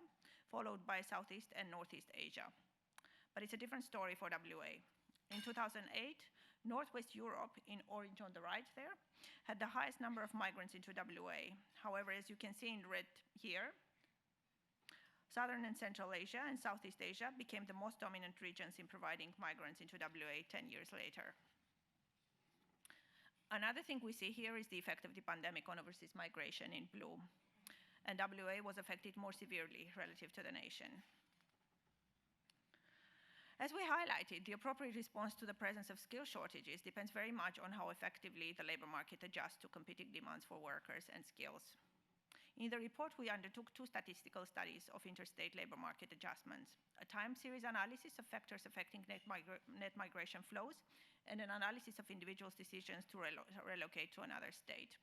followed by Southeast and Northeast Asia. But it's a different story for WA. In 2008, Northwest Europe, in orange on the right there, had the highest number of migrants into WA. However, as you can see in red here, Southern and Central Asia and Southeast Asia became the most dominant regions in providing migrants into WA 10 years later. Another thing we see here is the effect of the pandemic on overseas migration in blue, and WA was affected more severely relative to the nation. As we highlighted, the appropriate response to the presence of skill shortages depends very much on how effectively the labour market adjusts to competing demands for workers and skills. In the report, we undertook 2 statistical studies of interstate labour market adjustments, a time series analysis of factors affecting net migration flows, and an analysis of individuals' decisions to relocate to another state.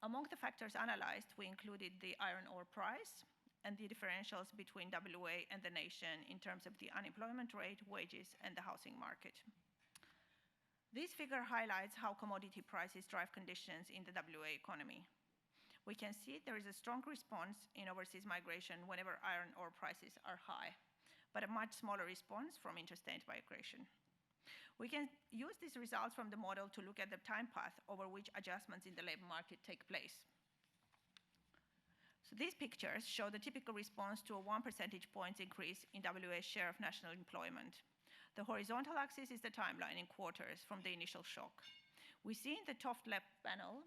Among the factors analysed, we included the iron ore price and the differentials between WA and the nation in terms of the unemployment rate, wages, and the housing market. This figure highlights how commodity prices drive conditions in the WA economy. We can see there is a strong response in overseas migration whenever iron ore prices are high, but a much smaller response from interstate migration. We can use these results from the model to look at the time path over which adjustments in the labour market take place. So these pictures show the typical response to a 1 percentage point increase in WA's share of national employment. The horizontal axis is the timeline in quarters from the initial shock. We see in the top left panel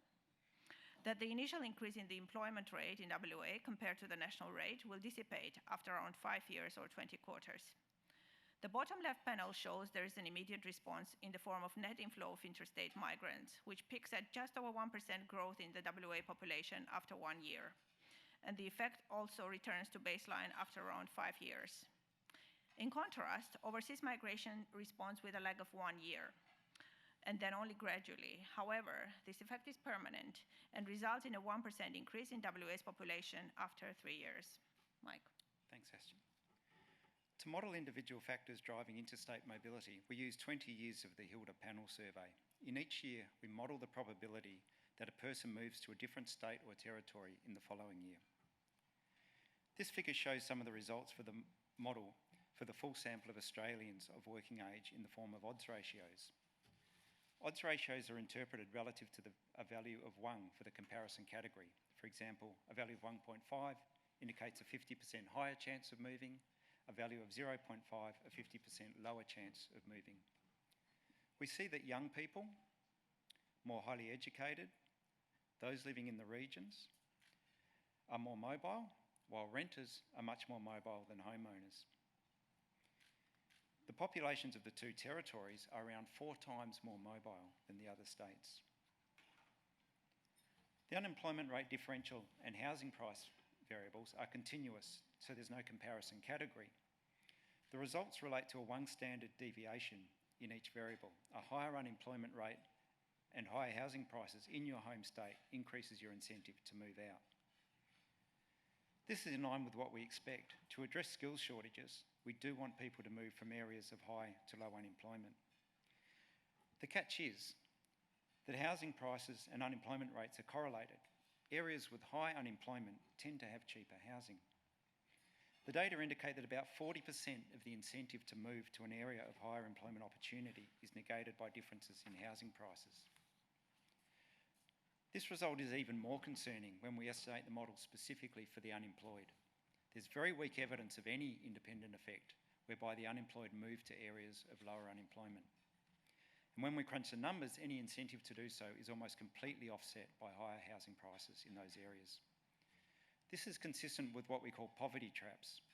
that the initial increase in the employment rate in WA compared to the national rate will dissipate after around 5 years or 20 quarters. The bottom left panel shows there is an immediate response in the form of net inflow of interstate migrants, which peaks at just over 1% growth in the WA population after 1 year. And the effect also returns to baseline after around 5 years. In contrast, overseas migration responds with a lag of 1 year, and then only gradually. However, this effect is permanent and results in a 1% increase in WA's population after 3 years. Mike. Thanks, Ashton. To model individual factors driving interstate mobility, we used 20 years of the Hilda panel survey. In each year, we model the probability that a person moves to a different state or territory in the following year. This figure shows some of the results for the model for the full sample of Australians of working age in the form of odds ratios. Odds ratios are interpreted relative to a value of 1 for the comparison category. For example, a value of 1.5 indicates a 50% higher chance of moving, a value of 0.5 a 50% lower chance of moving. We see that young people, more highly educated, those living in the regions, are more mobile, while renters are much more mobile than homeowners. The populations of the two territories are around 4 times more mobile than the other states. The unemployment rate differential and housing price variables are continuous, so there's no comparison category. The results relate to a 1 standard deviation in each variable. A higher unemployment rate and higher housing prices in your home state increases your incentive to move out. This is in line with what we expect. To address skills shortages, we do want people to move from areas of high to low unemployment. The catch is that housing prices and unemployment rates are correlated. Areas with high unemployment tend to have cheaper housing. The data indicate that about 40% of the incentive to move to an area of higher employment opportunity is negated by differences in housing prices. This result is even more concerning when we estimate the model specifically for the unemployed. There's very weak evidence of any independent effect whereby the unemployed move to areas of lower unemployment. And when we crunch the numbers, any incentive to do so is almost completely offset by higher housing prices in those areas. This is consistent with what we call poverty traps.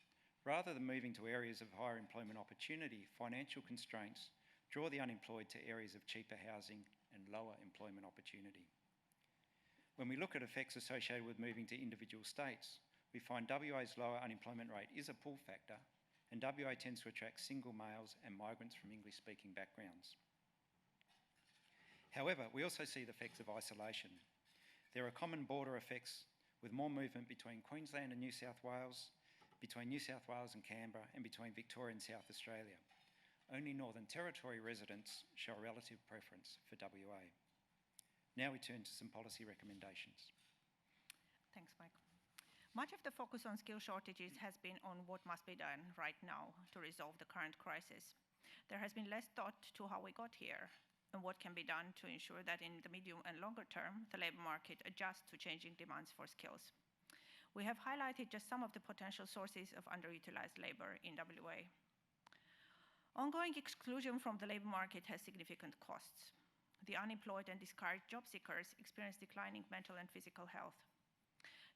Rather than moving to areas of higher employment opportunity, financial constraints draw the unemployed to areas of cheaper housing and lower employment opportunity. When we look at effects associated with moving to individual states, we find WA's lower unemployment rate is a pull factor, and WA tends to attract single males and migrants from English-speaking backgrounds. However, we also see the effects of isolation. There are common border effects with more movement between Queensland and New South Wales, between New South Wales and Canberra, and between Victoria and South Australia. Only Northern Territory residents show a relative preference for WA. Now we turn to some policy recommendations. Thanks, Mike. Much of the focus on skill shortages has been on what must be done right now to resolve the current crisis. There has been less thought to how we got here and what can be done to ensure that in the medium and longer term, the labour market adjusts to changing demands for skills. We have highlighted just some of the potential sources of underutilised labour in WA. Ongoing exclusion from the labour market has significant costs. The unemployed and discouraged job seekers experience declining mental and physical health.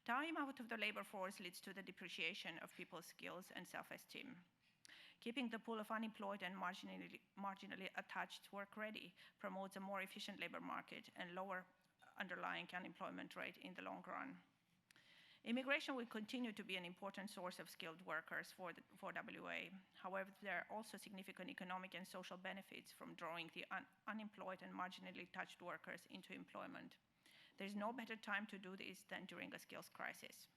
Time out of the labour force leads to the depreciation of people's skills and self-esteem. Keeping the pool of unemployed and marginally attached work ready promotes a more efficient labour market and lower underlying unemployment rate in the long run. Immigration will continue to be an important source of skilled workers for WA. However, there are also significant economic and social benefits from drawing the unemployed and marginally touched workers into employment. There is no better time to do this than during a skills crisis.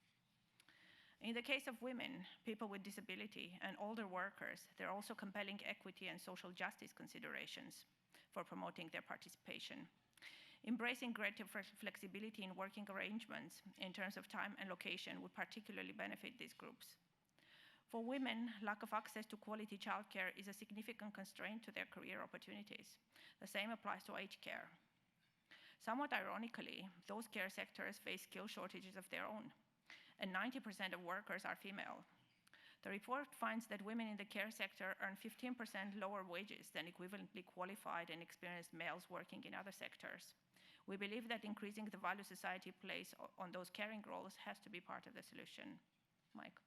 In the case of women, people with disability, and older workers, there are also compelling equity and social justice considerations for promoting their participation. Embracing greater flexibility in working arrangements in terms of time and location would particularly benefit these groups. For women, lack of access to quality childcare is a significant constraint to their career opportunities. The same applies to aged care. Somewhat ironically, those care sectors face skill shortages of their own, and 90% of workers are female. The report finds that women in the care sector earn 15% lower wages than equivalently qualified and experienced males working in other sectors. We believe that increasing the value society places on those caring roles has to be part of the solution. Mike.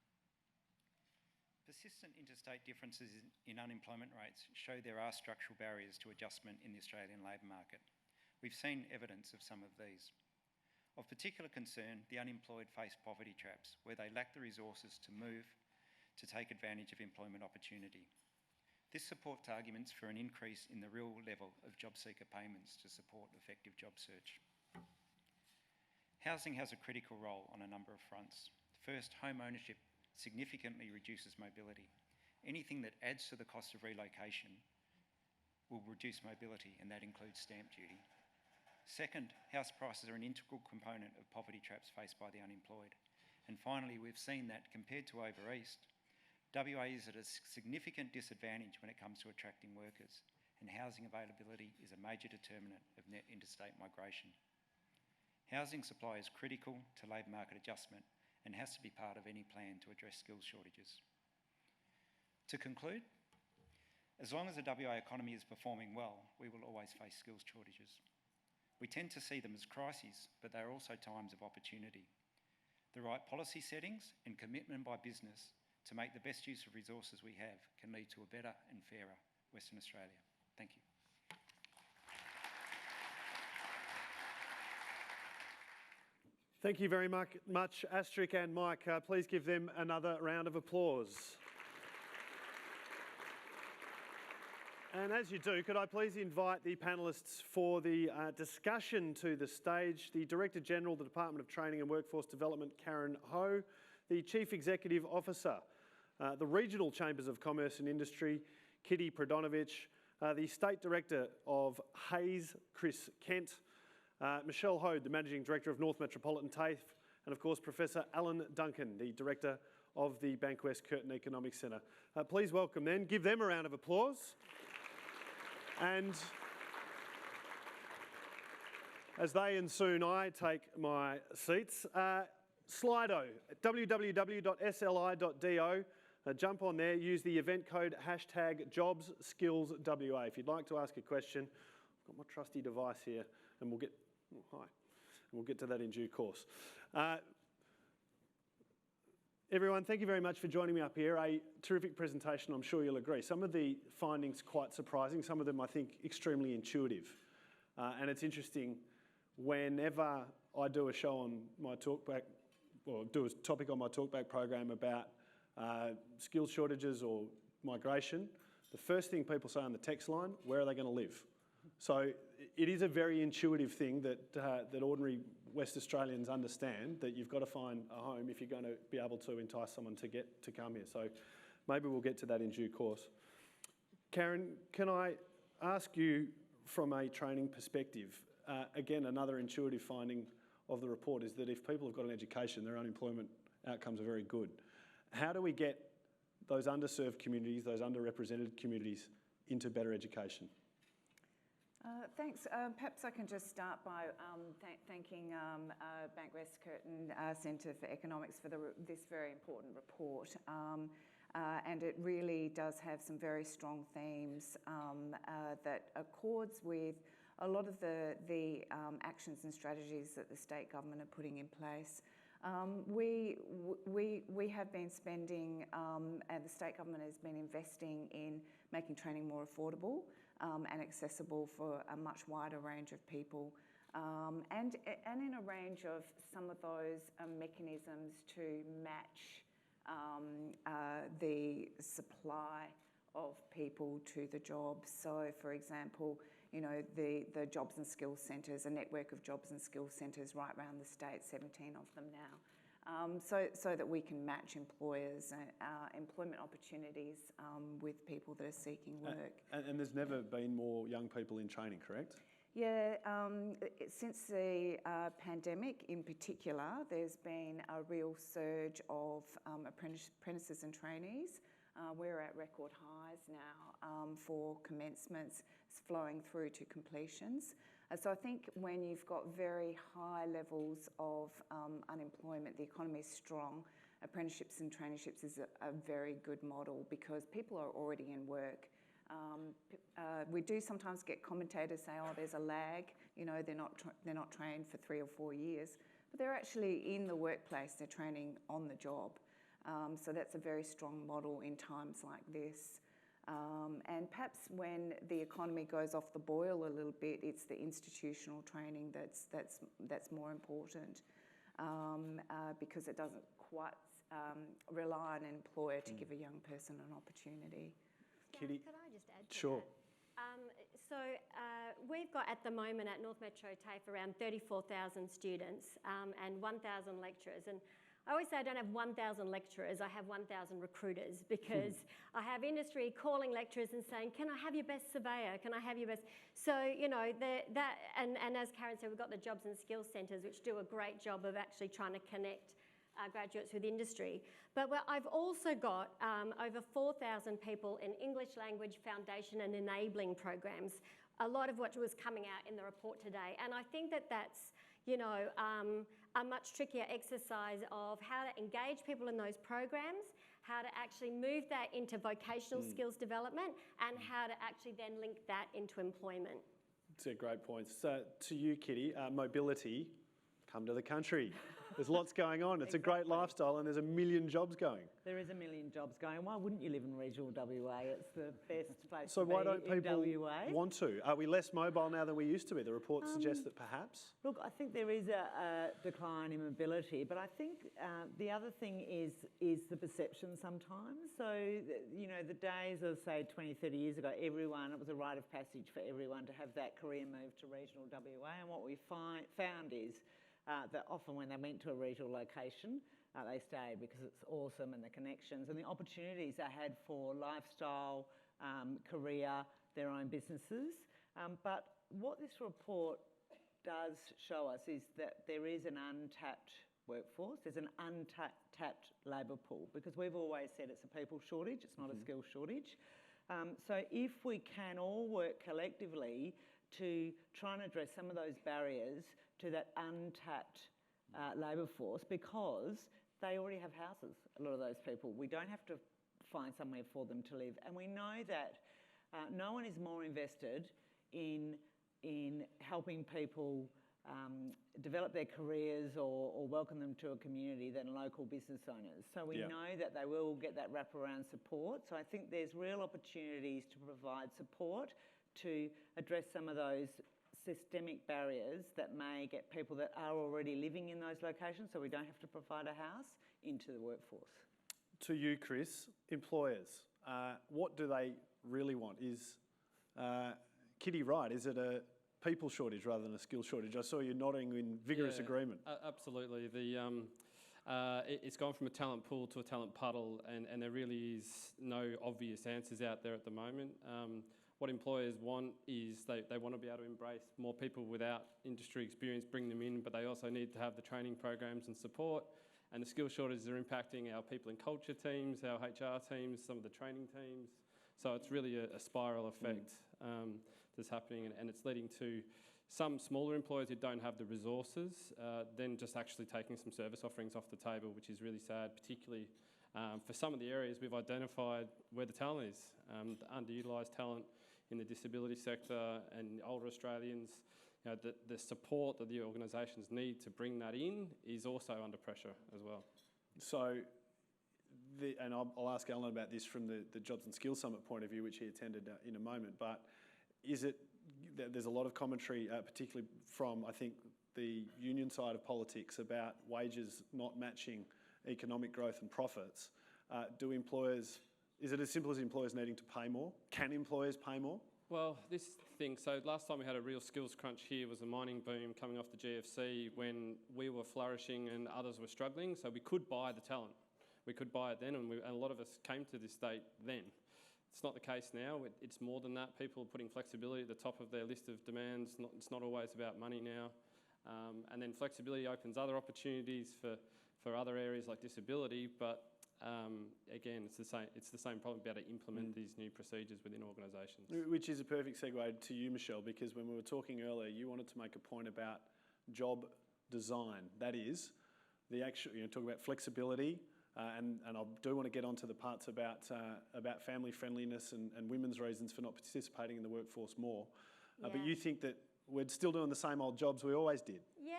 Persistent interstate differences in unemployment rates show there are structural barriers to adjustment in the Australian labour market. We've seen evidence of some of these. Of particular concern, the unemployed face poverty traps, where they lack the resources to move to take advantage of employment opportunity. This supports arguments for an increase in the real level of job seeker payments to support effective job search. Housing has a critical role on a number of fronts. First, home ownership significantly reduces mobility. Anything that adds to the cost of relocation will reduce mobility, and that includes stamp duty. Second, house prices are an integral component of poverty traps faced by the unemployed. And finally, we've seen that compared to over east, WA is at a significant disadvantage when it comes to attracting workers, and housing availability is a major determinant of net interstate migration. Housing supply is critical to labour market adjustment and has to be part of any plan to address skills shortages. To conclude, as long as the WA economy is performing well, we will always face skills shortages. We tend to see them as crises, but they are also times of opportunity. The right policy settings and commitment by business to make the best use of resources we have can lead to a better and fairer Western Australia. Thank you. Thank you very much, Astrid and Mike. Please give them another round of applause. And as you do, could I please invite the panellists for the discussion to the stage, the Director General, the Department of Training and Workforce Development, Karen Ho, the Chief Executive Officer, the Regional Chambers of Commerce and Industry, Kitty Prodonovich, the State Director of Hayes, Chris Kent, Michelle Hode, the Managing Director of North Metropolitan TAFE, and of course Professor Alan Duncan, the Director of the Bankwest Curtin Economics Centre. Please welcome them, give them a round of applause. And as they and soon I take my seats, Slido, www.sli.do, jump on there, use the event code #JobsSkillsWA. If you'd like to ask a question, I've got my trusty device here and we'll get to that in due course. Everyone, thank you very much for joining me up here. A terrific presentation, I'm sure you'll agree. Some of the findings quite surprising, some of them I think extremely intuitive. And it's interesting, whenever I do a show on my talkback, or do a topic on my talkback program about skills shortages or migration, the first thing people say on the text line, where are they going to live? So it is a very intuitive thing that ordinary West Australians understand, that you've got to find a home if you're going to be able to entice someone to come here. So maybe we'll get to that in due course. Karen, can I ask you from a training perspective, again, another intuitive finding of the report is that if people have got an education, their unemployment outcomes are very good. How do we get those underserved communities, those underrepresented communities into better education? Thanks. Perhaps I can just start by thanking Bankwest Curtin Centre for Economics for this very important report. And it really does have some very strong themes that accords with a lot of the actions and strategies that the state government are putting in place. We have been spending, and the state government has been investing in making training more affordable and accessible for a much wider range of people, and in a range of some of those mechanisms to match the supply of people to the jobs. So, for example, you know, the jobs and skills centres, a network of jobs and skills centres right around the state, 17 of them now. So that we can match employers, employment opportunities with people that are seeking work. And there's never been more young people in training, correct? Yeah, since the pandemic in particular, there's been a real surge of apprentices and trainees. We're at record highs now for commencements flowing through to completions. So I think when you've got very high levels of unemployment, the economy is strong, apprenticeships and traineeships is a very good model because people are already in work. We do sometimes get commentators say, oh, there's a lag, you know, they're not trained for 3 or 4 years, but they're actually in the workplace, they're training on the job. So that's a very strong model in times like this. And perhaps when the economy goes off the boil a little bit, it's the institutional training that's more important because it doesn't quite rely on an employer to give a young person an opportunity. Kitty? Could I just add to Sure. that? We've got at the moment at North Metro TAFE around 34,000 students and 1,000 lecturers. And I always say I don't have 1,000 lecturers, I have 1,000 recruiters because I have industry calling lecturers and saying, can I have your best surveyor? Can I have your best? So, you know, and as Karen said, we've got the jobs and skills centres which do a great job of actually trying to connect graduates with industry. But I've also got over 4,000 people in English language foundation and enabling programs, a lot of which was coming out in the report today. And I think that that's, you know, a much trickier exercise of how to engage people in those programs, how to actually move that into vocational skills development, and how to actually then link that into employment. It's a great point. So to you, Kitty, mobility, come to the country. There's lots going on. It's a great lifestyle and there's a million jobs going. There is a million jobs going. Why wouldn't you live in regional WA? It's the best place So to be why don't people in WA. want to? Are we less mobile now than we used to be? The report suggests that perhaps. Look, I think there is a decline in mobility, but I think the other thing is the perception sometimes. So, you know, the days of, say, 20, 30 years ago, it was a rite of passage for everyone to have that career move to regional WA. And what we found is that often when they went to a regional location, they stayed because it's awesome and the connections and the opportunities they had for lifestyle, career, their own businesses. But what this report does show us is that there is an untapped workforce, there's an untapped labour pool, because we've always said it's a people shortage, it's not a skill shortage. So if we can all work collectively to try and address some of those barriers to that untapped labour force, because they already have houses, a lot of those people. We don't have to find somewhere for them to live. And we know that no one is more invested in helping people develop their careers or welcome them to a community than local business owners. So we know that they will get that wraparound support. So I think there's real opportunities to provide support to address some of those systemic barriers that may get people that are already living in those locations, so we don't have to provide a house, into the workforce. To you, Chris, employers, what do they really want? Is Kitty right? Is it a people shortage rather than a skill shortage? I saw you nodding in vigorous agreement. Absolutely. It's gone from a talent pool to a talent puddle, and there really is no obvious answers out there at the moment. What employers want is they want to be able to embrace more people without industry experience, bring them in, but they also need to have the training programs and support. And the skill shortages are impacting our people and culture teams, our HR teams, some of the training teams. So it's really a spiral effect that's happening, and it's leading to some smaller employers who don't have the resources, then just actually taking some service offerings off the table, which is really sad, particularly for some of the areas we've identified where the talent is, the underutilised talent in the disability sector and older Australians. You know, the support that the organisations need to bring that in is also under pressure as well. So, and I'll ask Alan about this from the Jobs and Skills Summit point of view, which he attended in a moment, but is it, there's a lot of commentary, particularly from, I think, the union side of politics about wages not matching economic growth and profits. Do employers, is it as simple as employers needing to pay more? Can employers pay more? Well, this thing, so last time we had a real skills crunch here was a mining boom coming off the GFC when we were flourishing and others were struggling, so we could buy the talent. We could buy it then, and a lot of us came to this state then. It's not the case now. It's more than that. People are putting flexibility at the top of their list of demands. It's not always about money now. And then flexibility opens other opportunities for other areas like disability, but again, it's the same problem, be able to implement these new procedures within organisations. Which is a perfect segue to you, Michelle, because when we were talking earlier, you wanted to make a point about job design. That is, the actual, talk about flexibility, and I do want to get onto the parts about family friendliness and women's reasons for not participating in the workforce more. But you think that we're still doing the same old jobs we always did? Yeah.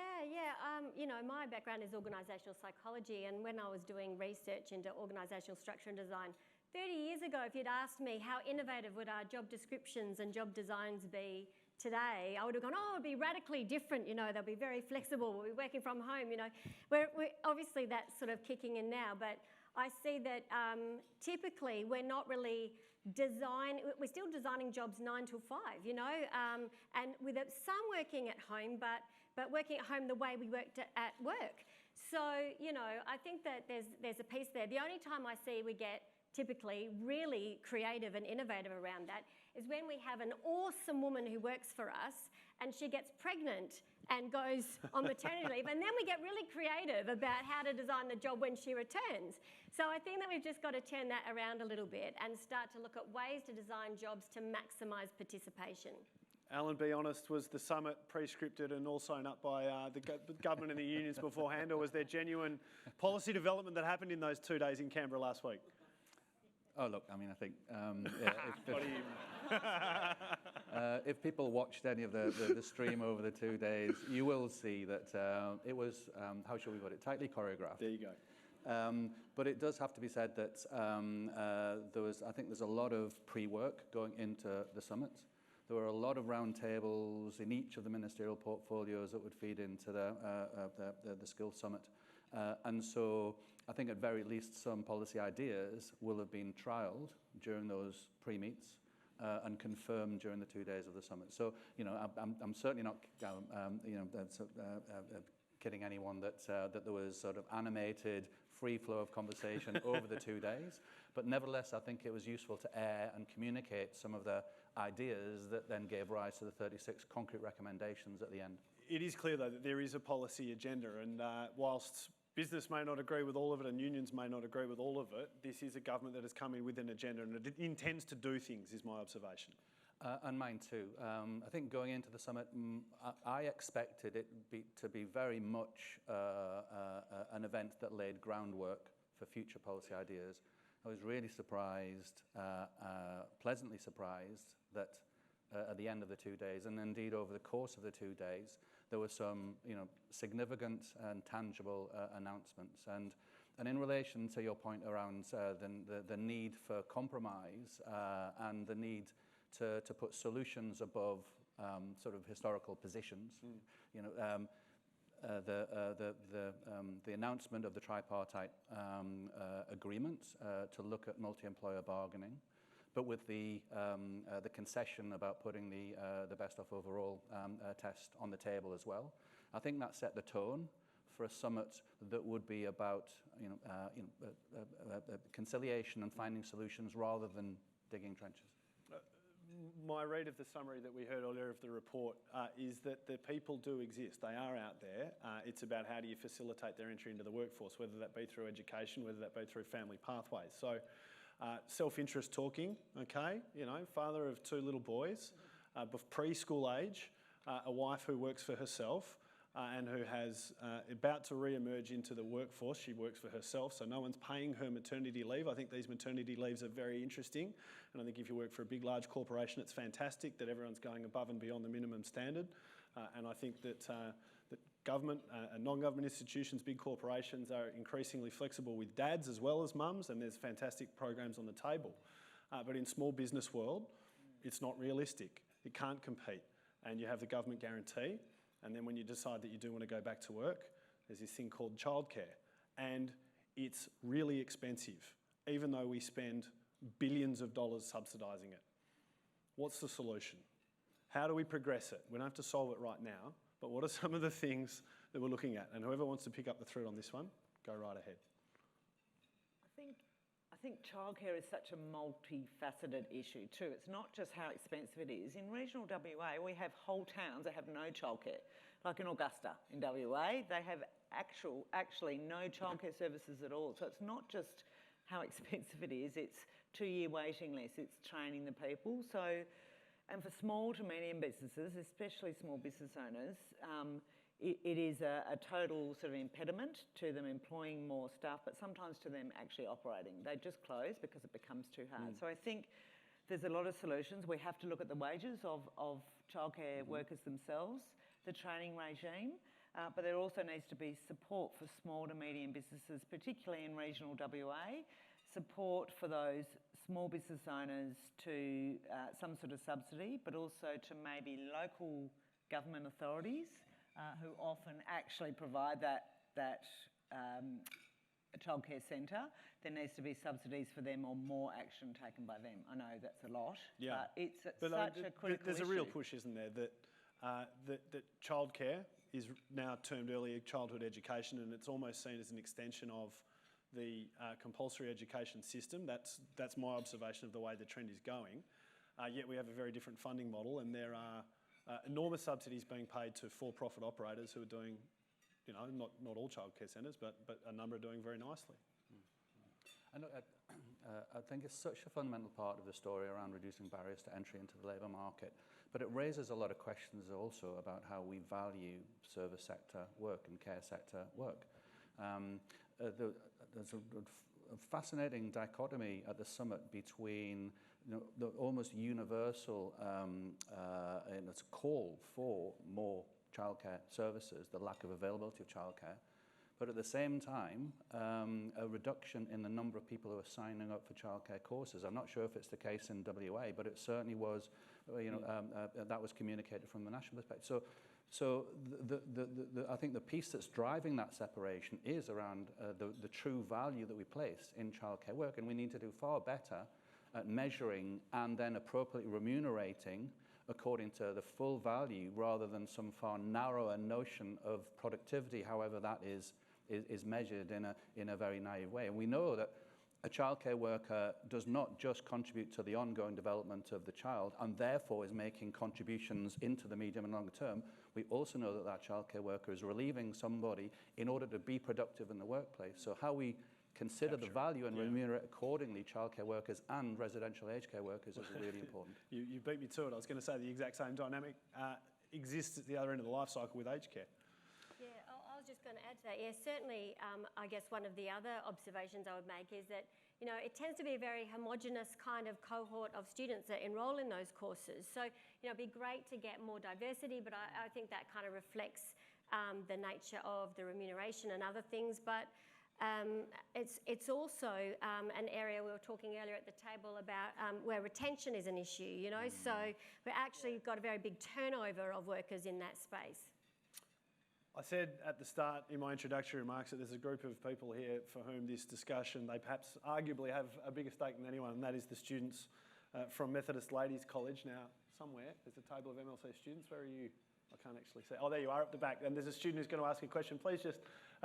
My background is organisational psychology, and when I was doing research into organisational structure and design 30 years ago, if you'd asked me how innovative would our job descriptions and job designs be today, I would have gone, oh, it'd be radically different, they'll be very flexible, we'll be working from home, We're obviously that's sort of kicking in now, but I see that typically we're not really we're still designing jobs 9 to 5, and with some working at home, but working at home the way we worked at work. So, I think that there's a piece there. The only time I see we get typically really creative and innovative around that, is when we have an awesome woman who works for us and she gets pregnant and goes on maternity leave, and then we get really creative about how to design the job when she returns. So I think that we've just got to turn that around a little bit and start to look at ways to design jobs to maximise participation. Alan, be honest, was the summit pre-scripted and all sewn up by the government and the unions beforehand, or was there genuine policy development that happened in those 2 days in Canberra last week? Oh, look, I mean, I think if people watched any of the stream over the 2 days, you will see that it was, how shall we put it, tightly choreographed. There you go. But it does have to be said that I think there's a lot of pre-work going into the summit. There were a lot of roundtables in each of the ministerial portfolios that would feed into the Skills Summit. And so I think at very least some policy ideas will have been trialled during those pre-meets and confirmed during the 2 days of the summit. So, you know, I'm certainly not, kidding anyone that there was sort of animated free flow of conversation over the 2 days. But nevertheless, I think it was useful to air and communicate some of the ideas that then gave rise to the 36 concrete recommendations at the end. It is clear, though, that there is a policy agenda, and whilst business may not agree with all of it and unions may not agree with all of it, this is a government that has come in with an agenda and it intends to do things, is my observation. And mine too. I think going into the summit, I expected it to be very much an event that laid groundwork for future policy ideas. I was really surprised, pleasantly surprised, that at the end of the 2 days, and indeed over the course of the 2 days, there were some, significant and tangible announcements. And in relation to your point around the need for compromise and the need to put solutions above sort of historical positions, the announcement of the tripartite agreement to look at multi-employer bargaining, but with the concession about putting the best off overall test on the table as well. I think that set the tone for a summit that would be about conciliation and finding solutions rather than digging trenches. My read of the summary that we heard earlier of the report is that the people do exist. They are out there. It's about how do you facilitate their entry into the workforce, whether that be through education, whether that be through family pathways. So self-interest talking, okay, father of 2 little boys, preschool age, a wife who works for herself and who has about to re-emerge into the workforce. She works for herself, so no one's paying her maternity leave. I think these maternity leaves are very interesting, and I think if you work for a big, large corporation, it's fantastic that everyone's going above and beyond the minimum standard, and I think that government and non-government institutions, big corporations are increasingly flexible with dads as well as mums, and there's fantastic programs on the table. But in small business world, it's not realistic. It can't compete. And you have the government guarantee, and then when you decide that you do want to go back to work, there's this thing called childcare. And it's really expensive, even though we spend billions of dollars subsidising it. What's the solution? How do we progress it? We don't have to solve it right now, but what are some of the things that we're looking at? And whoever wants to pick up the thread on this one, go right ahead. I think childcare is such a multifaceted issue too. It's not just how expensive it is. In regional WA, we have whole towns that have no childcare. Like in Augusta, in WA, they have actually no childcare services at all. So it's not just how expensive it is, it's 2-year waiting lists, it's training the people. So, and for small to medium businesses, especially small business owners, it is a total sort of impediment to them employing more staff, but sometimes to them actually operating. They just close because it becomes too hard. So I think there's a lot of solutions. We have to look at the wages of childcare workers themselves, the training regime, but there also needs to be support for small to medium businesses, particularly in regional WA, support for those small business owners to some sort of subsidy, but also to maybe local government authorities who often actually provide that childcare centre. There needs to be subsidies for them or more action taken by them. I know that's a lot, but it's such a critical There's issue. a real push, isn't there, that childcare is now termed early childhood education, and it's almost seen as an extension of the compulsory education system. That's my observation of the way the trend is going. Yet we have a very different funding model, and there are enormous subsidies being paid to for-profit operators who are doing, you know, not all childcare centres, but a number are doing very nicely. And I think it's such a fundamental part of the story around reducing barriers to entry into the labour market, but it raises a lot of questions also about how we value service sector work and care sector work. There's a fascinating dichotomy at the summit between, you know, the almost universal call for more childcare services, the lack of availability of childcare, but at the same time, a reduction in the number of people who are signing up for childcare courses. I'm not sure if it's the case in WA, but it certainly was, you know, that was communicated from the national perspective. So I think the piece that's driving that separation is around the true value that we place in childcare work, and we need to do far better at measuring and then appropriately remunerating according to the full value rather than some far narrower notion of productivity, however that is measured in a very naive way. And we know that a childcare worker does not just contribute to the ongoing development of the child and therefore is making contributions into the medium and longer term. We also know that that childcare worker is relieving somebody in order to be productive in the workplace. So how we consider the value and remunerate accordingly childcare workers and residential aged care workers is really important. You beat me to it. I was going to say the exact same dynamic exists at the other end of the life cycle with aged care. Yeah, I was just going to add to that. Yeah, certainly, I guess one of the other observations I would make is that, you know, it tends to be a very homogenous kind of cohort of students that enrol in those courses. So, you know, it'd be great to get more diversity, but I think that kind of reflects the nature of the remuneration and other things. But it's also an area we were talking earlier at the table about where retention is an issue, you know. So we've actually got a very big turnover of workers in that space. I said at the start in my introductory remarks that there's a group of people here for whom this discussion, they perhaps arguably have a bigger stake than anyone, and that is the students from Methodist Ladies College. Now, somewhere there's a table of MLC students. Where are you? I can't actually see. Oh, there you are up the back. And there's a student who's going to ask a question. Please just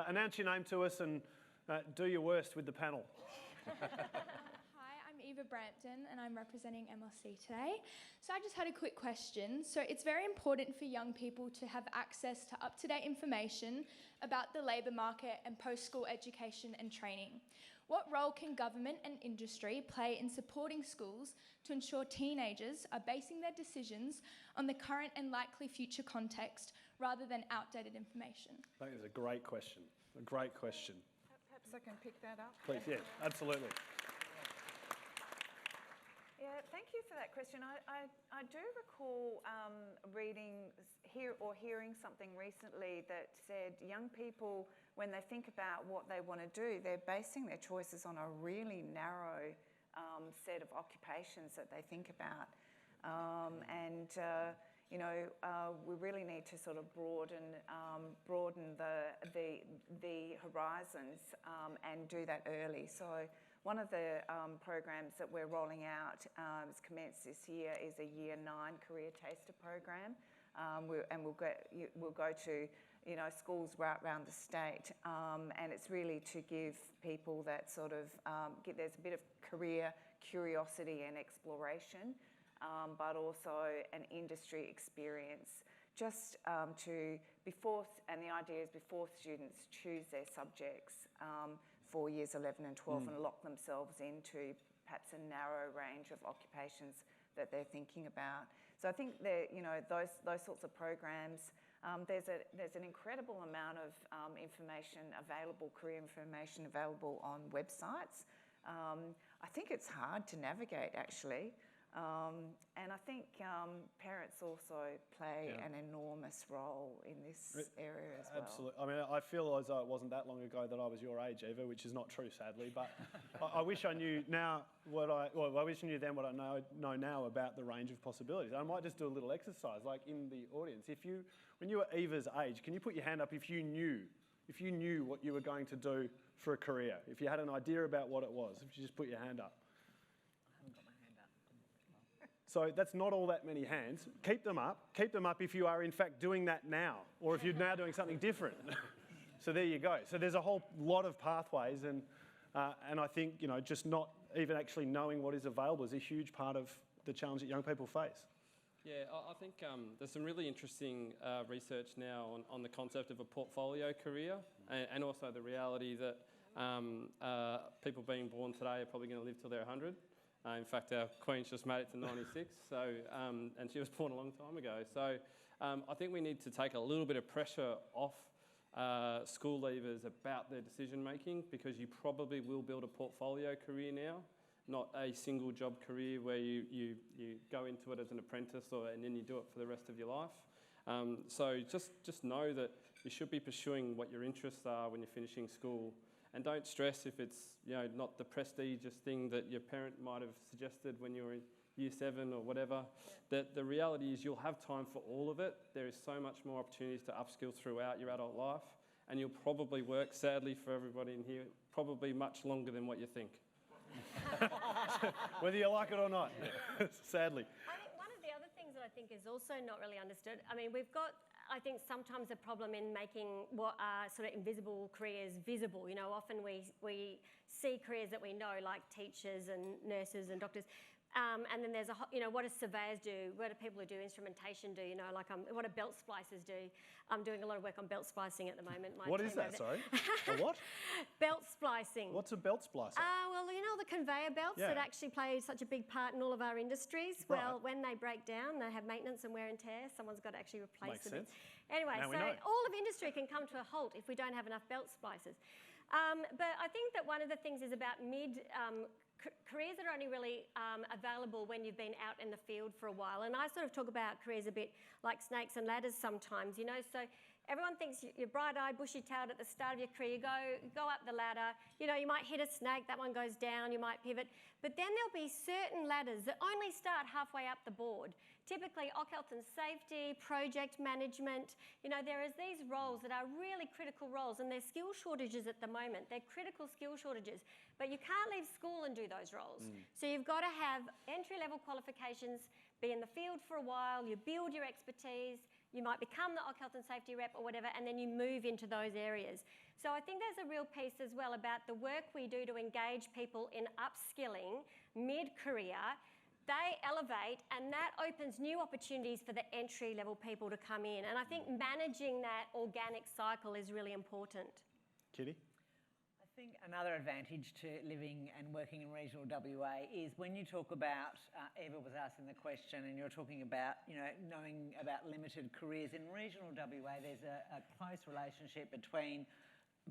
announce your name to us and do your worst with the panel. Hi, I'm Eva Brampton and I'm representing MLC today. So I just had a quick question. So it's very important for young people to have access to up-to-date information about the labour market and post-school education and training. What role can government and industry play in supporting schools to ensure teenagers are basing their decisions on the current and likely future context rather than outdated information? I think it's a great question. A great question. Perhaps I can pick that up. Please, yeah, absolutely. Yeah, thank you for that question. I do recall hearing something recently that said young people, when they think about what they want to do, they're basing their choices on a really narrow set of occupations that they think about. We really need to sort of broaden the horizons and do that early. So one of the programs that we're rolling out has commenced this year is a Year 9 Career Taster program, we'll go to schools right around the state, and it's really to give people that sort of there's a bit of career curiosity and exploration, but also an industry experience, just and the idea is before students choose their subjects for years 11 and 12 and lock themselves into perhaps a narrow range of occupations that they're thinking about. So I think that those sorts of programs, there's an incredible amount of information available, career information available on websites. I think it's hard to navigate actually. And I think parents also play an enormous role in this area as well. Absolutely. I mean, I feel as though it wasn't that long ago that I was your age, Eva, which is not true, sadly. But I wish I knew now I wish I knew then what I know now about the range of possibilities. I might just do a little exercise, like in the audience. When you were Eva's age, can you put your hand up if you knew what you were going to do for a career? If you had an idea about what it was, if you just put your hand up. So that's not all that many hands. Keep them up. Keep them up if you are in fact doing that now, or if you're now doing something different. So there you go. So there's a whole lot of pathways, and And I think, you know, just not even actually knowing what is available is a huge part of the challenge that young people face. Yeah, I think there's some really interesting research now on the concept of a portfolio career, and also the reality that people being born today are probably going to live till they're 100. In fact, our Queen's just made it to 96, so, and she was born a long time ago. So I think we need to take a little bit of pressure off school leavers about their decision making, because you probably will build a portfolio career now, not a single job career where you go into it as an apprentice and then you do it for the rest of your life. So just know that you should be pursuing what your interests are when you're finishing school, and don't stress if it's, you know, not the prestigious thing that your parent might have suggested when you were in year 7 or whatever. That the reality is you'll have time for all of it. There is so much more opportunities to upskill throughout your adult life, and you'll probably work, sadly for everybody in here, probably much longer than what you think. Whether you like it or not, sadly. I think one of the other things that I think is also not really understood, I mean, we've got, I think, sometimes a problem in making what are sort of invisible careers visible. You know, often we see careers that we know, like teachers and nurses and doctors. And then there's you know, what do surveyors do? What do people who do instrumentation do? You know, like what do belt splicers do? I'm doing a lot of work on belt splicing at the moment. What is that, sorry? A what? Belt splicing. What's a belt splicer? Well, you know the conveyor belts that actually play such a big part in all of our industries? Right. Well, when they break down, they have maintenance and wear and tear. Someone's got to actually replace them. Makes sense. Anyway, Now we so know. all of industry can come to a halt if we don't have enough belt splicers. But I think that one of the things is about careers that are only really available when you've been out in the field for a while. And I sort of talk about careers a bit like snakes and ladders sometimes, you know. So everyone thinks you're bright-eyed, bushy-tailed at the start of your career. You go up the ladder. You know, you might hit a snake, that one goes down, you might pivot. But then there'll be certain ladders that only start halfway up the board. Typically, occ health and safety, project management. You know, there is these roles that are really critical roles, and there's skill shortages at the moment. They're critical skill shortages, but you can't leave school and do those roles. So you've got to have entry-level qualifications, be in the field for a while, you build your expertise, you might become the occ health and safety rep or whatever, and then you move into those areas. So I think there's a real piece as well about the work we do to engage people in upskilling mid-career. They elevate, and that opens new opportunities for the entry-level people to come in. And I think managing that organic cycle is really important. Kitty? I think another advantage to living and working in regional WA is when you talk about, Eva was asking the question, and you're talking about, you know, knowing about limited careers. In regional WA, there's a close relationship between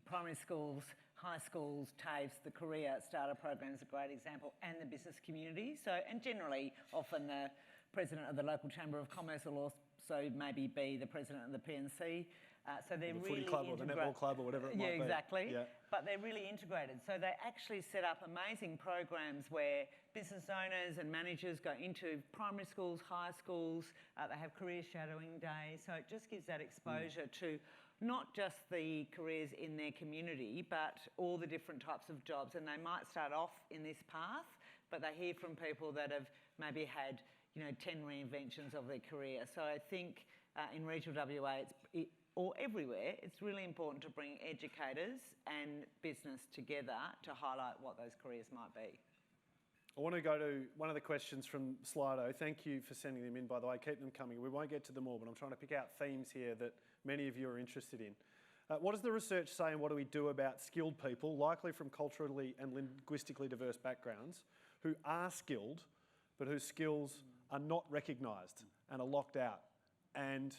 primary schools, high schools, TAFEs, the Career Starter Program is a great example, and the business community. So, and generally, often the president of the local chamber of commerce will also maybe be the president of the PNC. So they're the really footy club or the netball club or whatever it might be. Yeah, exactly. Yeah. But they're really integrated. So they actually set up amazing programs where business owners and managers go into primary schools, high schools. They have career shadowing days. So it just gives that exposure to not just the careers in their community, but all the different types of jobs. And they might start off in this path, but they hear from people that have maybe had, you know, 10 reinventions of their career. So I think in regional WA, or everywhere, it's really important to bring educators and business together to highlight what those careers might be. I want to go to one of the questions from Slido. Thank you for sending them in, by the way. Keep them coming. We won't get to them all, but I'm trying to pick out themes here that many of you are interested in. What does the research say, and what do we do about skilled people, likely from culturally and linguistically diverse backgrounds, who are skilled, but whose skills are not recognised and are locked out? And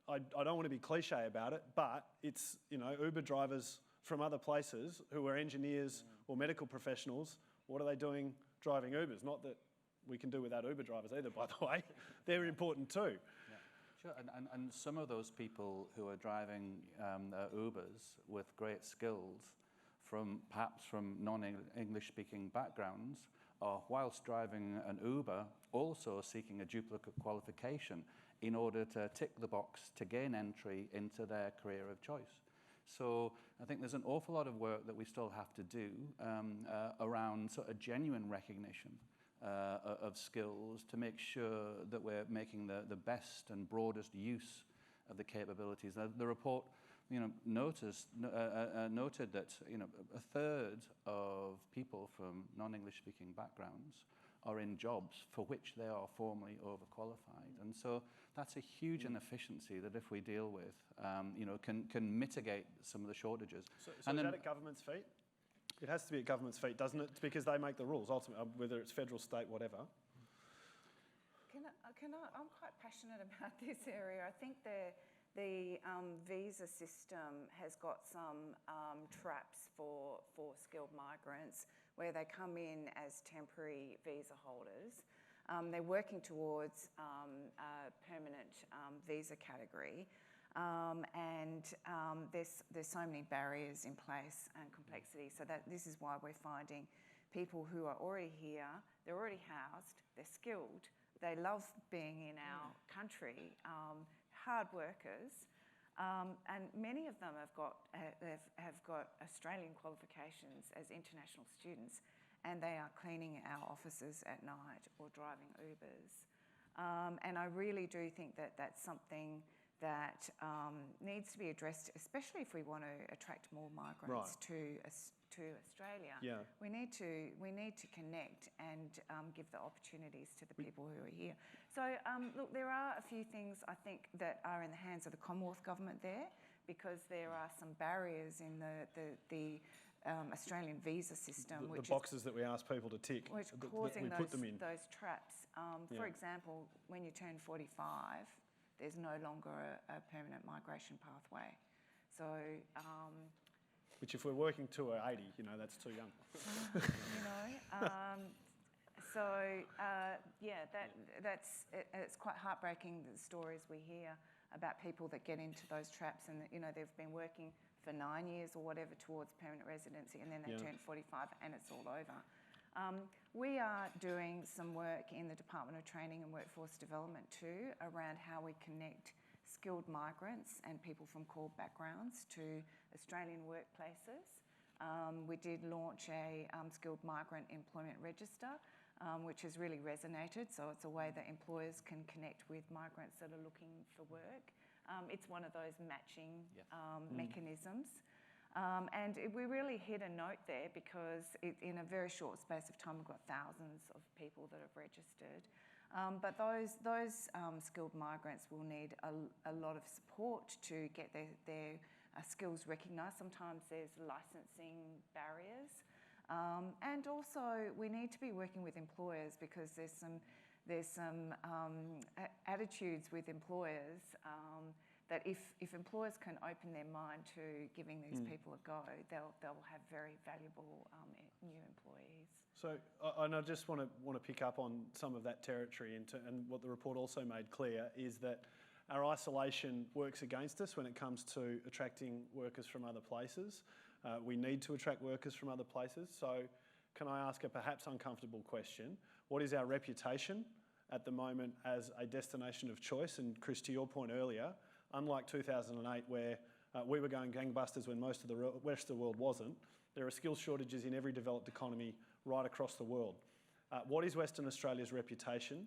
I don't want to be cliche about it, but it's, you know, Uber drivers from other places who are engineers or medical professionals. What are they doing driving Ubers? Not that we can do without Uber drivers either, by the way. They're important too. Yeah. Sure, and some of those people who are driving Ubers with great skills, perhaps from non-English speaking backgrounds, are whilst driving an Uber also seeking a duplicate qualification in order to tick the box to gain entry into their career of choice. So I think there's an awful lot of work that we still have to do around sort of genuine recognition of skills to make sure that we're making the best and broadest use of the capabilities. The report noted that a third of people from non-English speaking backgrounds are in jobs for which they are formally overqualified, and so that's a huge inefficiency that if we deal with, can mitigate some of the shortages. So is that at government's feet? It has to be at government's feet, doesn't it? It's because they make the rules, ultimately, whether it's federal, state, whatever. I'm quite passionate about this area. I think the visa system has got some traps for skilled migrants where they come in as temporary visa holders. They're working towards a permanent visa category, and there's so many barriers in place and complexity. So that this is why we're finding people who are already here, they're already housed, they're skilled, they love being in our country, hard workers, and many of them have got Australian qualifications as international students, and they are cleaning our offices at night or driving Ubers. And I really do think that that's something that needs to be addressed, especially if we want to attract more migrants to Australia. Yeah. We need to connect and give the opportunities to the people who are here. So look, there are a few things I think that are in the hands of the Commonwealth Government there, because there are some barriers in the Australian visa system, The boxes that we ask people to tick, which that causing we put them in. those traps. For example, when you turn 45, there's no longer a permanent migration pathway. So. Which, if we're working to 80, that's too young. It's quite heartbreaking, the stories we hear about people that get into those traps, and they've been working for 9 years or whatever towards permanent residency, and then they turn 45 and it's all over. We are doing some work in the Department of Training and Workforce Development too around how we connect skilled migrants and people from core backgrounds to Australian workplaces. We did launch a skilled migrant employment register, which has really resonated. So it's a way that employers can connect with migrants that are looking for work. It's one of those matching mechanisms. And we really hit a note there because in a very short space of time, we've got thousands of people that have registered. But those skilled migrants will need a lot of support to get their skills recognised. Sometimes there's licensing barriers. And also we need to be working with employers, because there's some attitudes with employers that if employers can open their mind to giving these people a go, they'll have very valuable new employees. So, and I just want to pick up on some of that territory, and what the report also made clear is that our isolation works against us when it comes to attracting workers from other places. We need to attract workers from other places. So can I ask a perhaps uncomfortable question? What is our reputation at the moment as a destination of choice? And Chris, to your point earlier, unlike 2008 where we were going gangbusters when most of the rest of the world wasn't, there are skills shortages in every developed economy right across the world. What is Western Australia's reputation,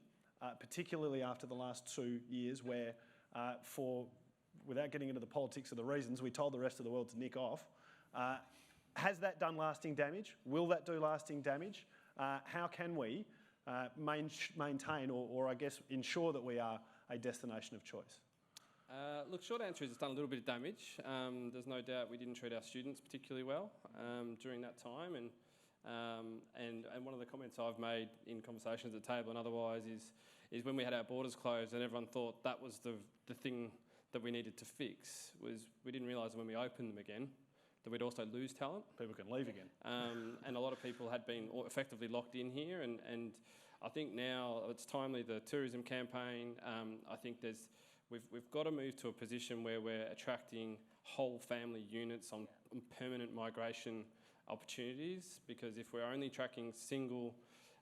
particularly after the last 2 years where, without getting into the politics of the reasons, we told the rest of the world to nick off? Has that done lasting damage? Will that do lasting damage? How can we maintain or I guess ensure that we are a destination of choice? Look, short answer is it's done a little bit of damage. There's no doubt we didn't treat our students particularly well during that time, and one of the comments I've made in conversations at the table and otherwise is when we had our borders closed and everyone thought that was the thing that we needed to fix, was we didn't realise when we opened them again that we'd also lose talent. People can leave again. And a lot of people had been effectively locked in here, and I think now it's timely, the tourism campaign, I think we've got to move to a position where we're attracting whole family units on permanent migration opportunities, because if we're only tracking single,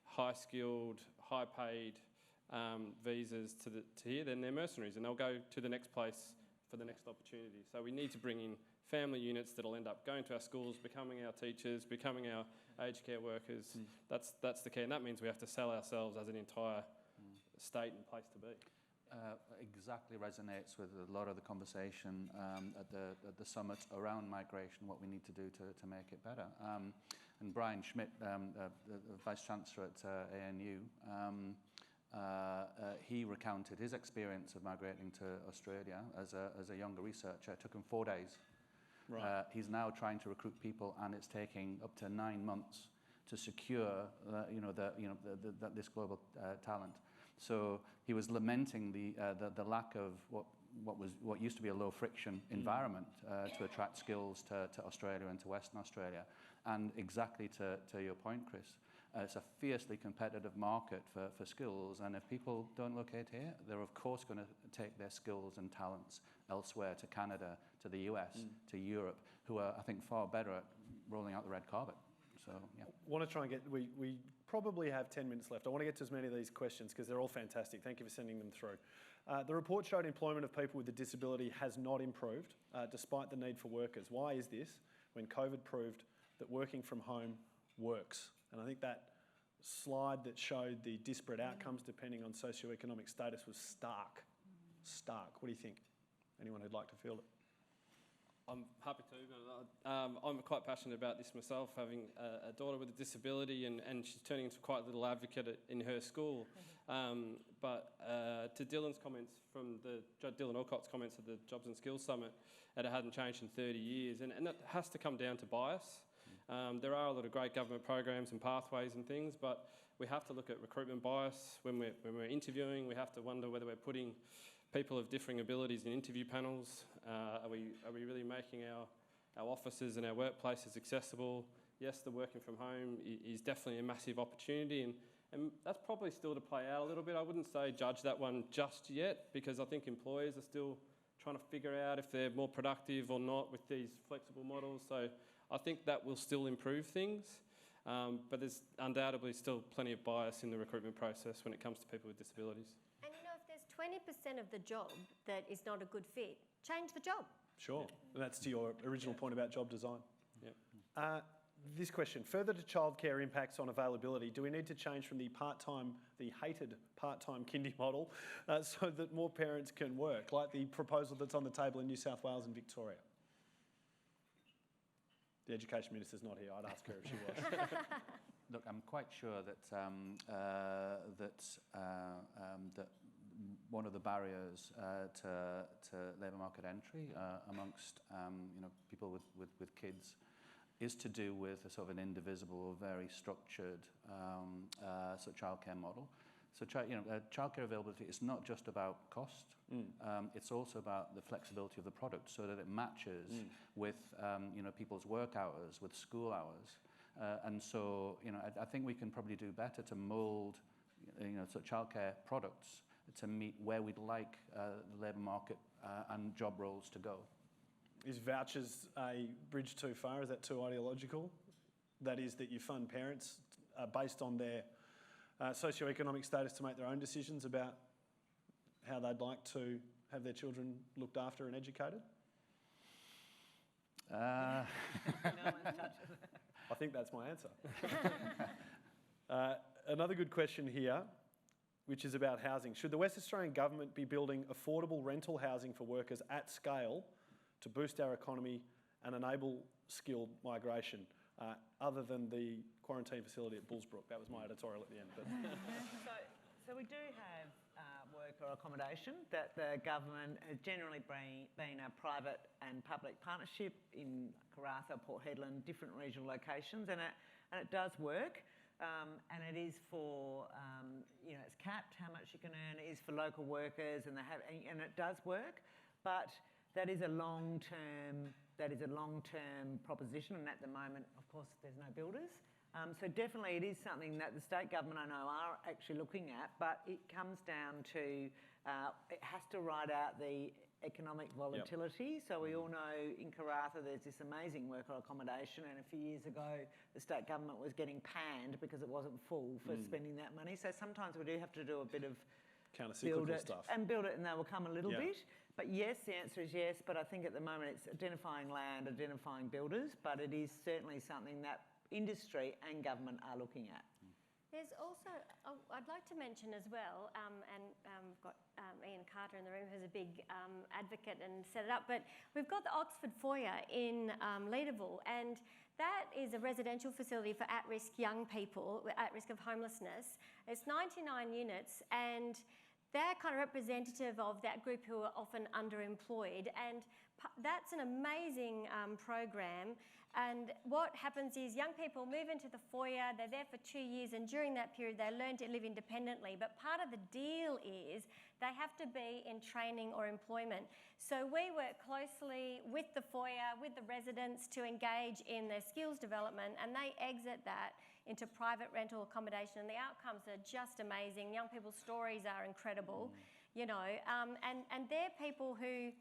high-skilled, high-paid visas to here, then they're mercenaries and they'll go to the next place for the next opportunity. So we need to bring in family units that'll end up going to our schools, becoming our teachers, becoming our aged care workers. That's the key, and that means we have to sell ourselves as an entire state and place to be. exactly resonates with a lot of the conversation at the summit around migration, what we need to do to make it better. And Brian Schmidt, the Vice Chancellor at ANU, he recounted his experience of migrating to Australia as a younger researcher. It took him 4 days. Right. He's now trying to recruit people, and it's taking up to 9 months to secure, this global talent. So he was lamenting the lack of what used to be a low friction environment to attract skills to Australia and to Western Australia. And exactly to your point, Chris, it's a fiercely competitive market for skills, and if people don't locate here, they're of course going to take their skills and talents elsewhere, to Canada, to the US, to Europe, who are, I think, far better at rolling out the red carpet. So, yeah. I want to try and we probably have 10 minutes left. I want to get to as many of these questions because they're all fantastic. Thank you for sending them through. The report showed employment of people with a disability has not improved despite the need for workers. Why is this when COVID proved that working from home works? And I think that slide that showed the disparate outcomes depending on socioeconomic status was stark. Stark. What do you think? Anyone who'd like to field it? I'm happy to. I'm quite passionate about this myself, having a daughter with a disability, and she's turning into quite a little advocate in her school. But to Dylan's comments Dylan Alcott's comments at the Jobs and Skills Summit, that it hadn't changed in 30 years, and that has to come down to bias. There are a lot of great government programs and pathways and things, but we have to look at recruitment bias when we're interviewing. We have to wonder whether we're putting people of differing abilities in interview panels. Are we really making our offices and our workplaces accessible? Yes, the working from home is definitely a massive opportunity, and that's probably still to play out a little bit. I wouldn't say judge that one just yet, because I think employers are still trying to figure out if they're more productive or not with these flexible models. So I think that will still improve things, but there's undoubtedly still plenty of bias in the recruitment process when it comes to people with disabilities. And if there's 20% of the job that is not a good fit, change the job. Sure. And that's to your original point about job design. Yep. This question, further to childcare impacts on availability, do we need to change from the hated part-time kindy model so that more parents can work, like the proposal that's on the table in New South Wales and Victoria? The Education Minister's not here. I'd ask her if she was. Look, I'm quite sure that one of the barriers to labour market entry amongst people with kids is to do with a sort of an indivisible, very structured sort of childcare model. So childcare availability is not just about cost. It's also about the flexibility of the product, so that it matches with people's work hours, with school hours, and so I think we can probably do better to mould sort of childcare products to meet where we'd like the labour market and job roles to go. Is vouchers a bridge too far? Is that too ideological? That is, that you fund parents based on their socioeconomic status to make their own decisions about how they'd like to have their children looked after and educated? No one's touched it. I think that's my answer. Another good question here, which is about housing. Should the West Australian Government be building affordable rental housing for workers at scale to boost our economy and enable skilled migration, other than the quarantine facility at Bullsbrook? That was my editorial at the end. But So we do have worker accommodation that the government has generally been a private and public partnership in Karratha, Port Hedland, different regional locations, and it does work. And it is for, it's capped how much you can earn. It is for local workers, and it does work, but that is a long-term proposition, and at the moment, of course, there's no builders. So definitely it is something that the state government, I know, are actually looking at, but it comes down to, it has to ride out the economic volatility. Yep. So we all know in Karratha there's this amazing worker accommodation, and a few years ago the state government was getting panned because it wasn't full for spending that money. So sometimes we do have to do a bit of counter-cyclical stuff. And build it, and they will come a little bit. But yes, the answer is yes, but I think at the moment it's identifying land, identifying builders, but it is certainly something that industry and government are looking at. There's also, I'd like to mention as well, and we've got Ian Carter in the room who's a big advocate and set it up, but we've got the Oxford Foyer in Leederville, and that is a residential facility for at-risk young people at risk of homelessness. It's 99 units, and they're kind of representative of that group who are often underemployed, and that's an amazing program. And what happens is young people move into the foyer, they're there for 2 years, and during that period they learn to live independently. But part of the deal is they have to be in training or employment. So we work closely with the foyer, with the residents to engage in their skills development, and they exit that into private rental accommodation, and the outcomes are just amazing. Young people's stories are incredible, you know, and they're people who,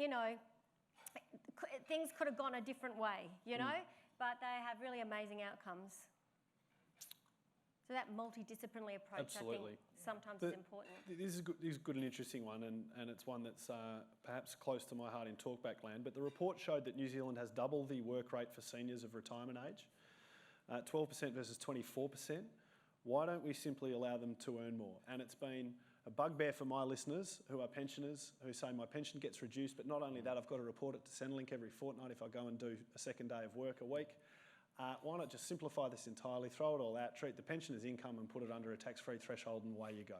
you know, things could have gone a different way, you know, but they have really amazing outcomes. So that multidisciplinary approach, I think, sometimes is important. This is a good and interesting one, and it's one that's perhaps close to my heart in talkback land. But the report showed that New Zealand has double the work rate for seniors of retirement age, 12% versus 24%. Why don't we simply allow them to earn more? And it's been a bugbear for my listeners who are pensioners who say my pension gets reduced, but not only that, I've got to report it to Centrelink every fortnight if I go and do a second day of work a week. Why not just simplify this entirely, throw it all out, treat the pension as income and put it under a tax-free threshold, and away you go?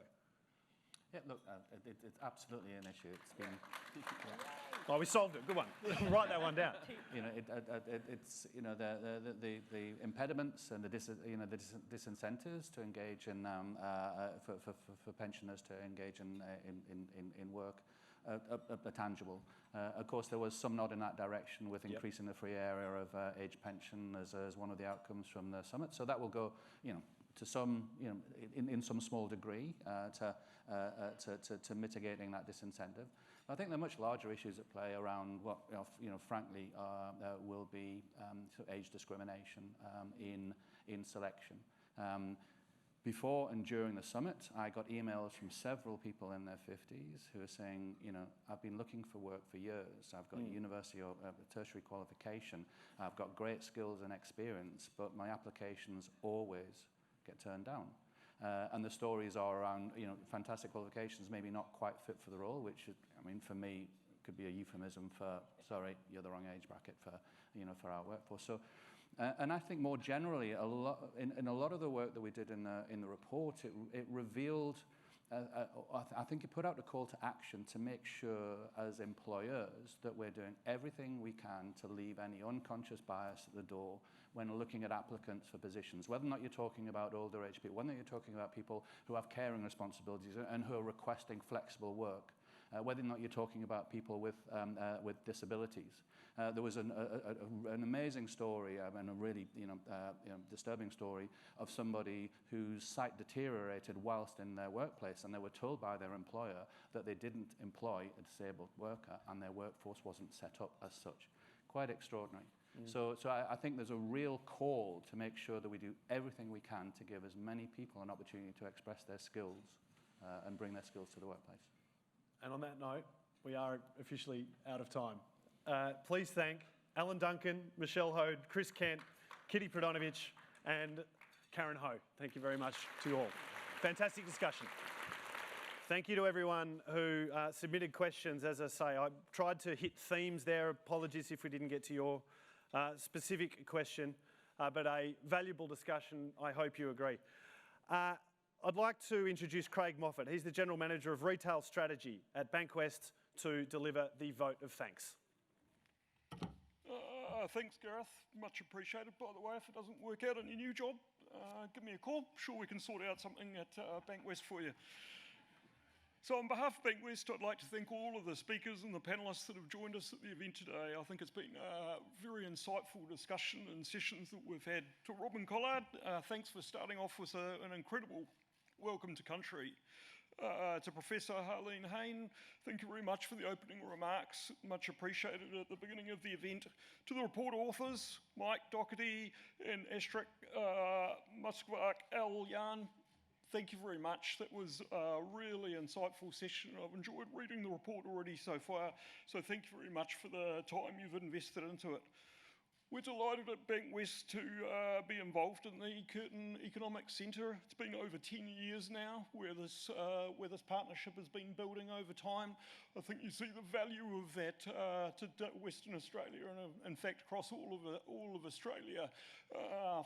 Yeah, look, it's absolutely an issue. It's been... Oh, we solved it. Good one. Write that one down. You know, it's you know the impediments and the disincentives to engage in for pensioners to engage in work are tangible. Of course, there was some nod in that direction with increasing the free area of age pension as one of the outcomes from the summit. So that will go, you know, to some, you know, in some small degree to mitigating that disincentive. I think there are much larger issues at play around what, frankly, will be sort of age discrimination in selection. Before and during the summit, I got emails from several people in their 50s who are saying, you know, I've been looking for work for years. I've got a university or a tertiary qualification. I've got great skills and experience, but my applications always get turned down. And the stories are around, you know, fantastic qualifications, maybe not quite fit for the role, which, I mean, for me, could be a euphemism for, sorry, you're the wrong age bracket for, you know, for our workforce. So, and I think more generally, in a lot of the work that we did in the report, it revealed, I think it put out a call to action to make sure as employers that we're doing everything we can to leave any unconscious bias at the door when looking at applicants for positions, whether or not you're talking about older age people, whether you're talking about people who have caring responsibilities and who are requesting flexible work, whether or not you're talking about people with disabilities. There was an amazing story and a really disturbing story of somebody whose sight deteriorated whilst in their workplace, and they were told by their employer that they didn't employ a disabled worker and their workforce wasn't set up as such. Quite extraordinary. So I think there's a real call to make sure that we do everything we can to give as many people an opportunity to express their skills and bring their skills to the workplace. And on that note, we are officially out of time. Please thank Alan Duncan, Michelle Hode, Chris Kent, Kitty Prodonovich, and Karen Ho. Thank you very much to you all. Fantastic discussion. Thank you to everyone who submitted questions. As I say, I tried to hit themes there. Apologies if we didn't get to your specific question, but a valuable discussion, I hope you agree. I'd like to introduce Craig Moffat. He's the General Manager of Retail Strategy at Bankwest to deliver the vote of thanks. Thanks, Gareth. Much appreciated. By the way, if it doesn't work out in your new job, give me a call. Sure, we can sort out something at Bankwest for you. So on behalf of Bankwest, I'd like to thank all of the speakers and the panellists that have joined us at the event today. I think it's been a very insightful discussion and sessions that we've had. To Robyn Collard, thanks for starting off with an incredible welcome to country. To Professor Harlene Hayne, thank you very much for the opening remarks. Much appreciated at the beginning of the event. To the report authors, Mike Doherty and Astrid Muskvak Al Yan, thank you very much. That was a really insightful session. I've enjoyed reading the report already so far, so thank you very much for the time you've invested into it. We're delighted at Bankwest to be involved in the Curtin Economics Centre. It's been over 10 years now where this partnership has been building over time. I think you see the value of that to Western Australia and in fact across all of Australia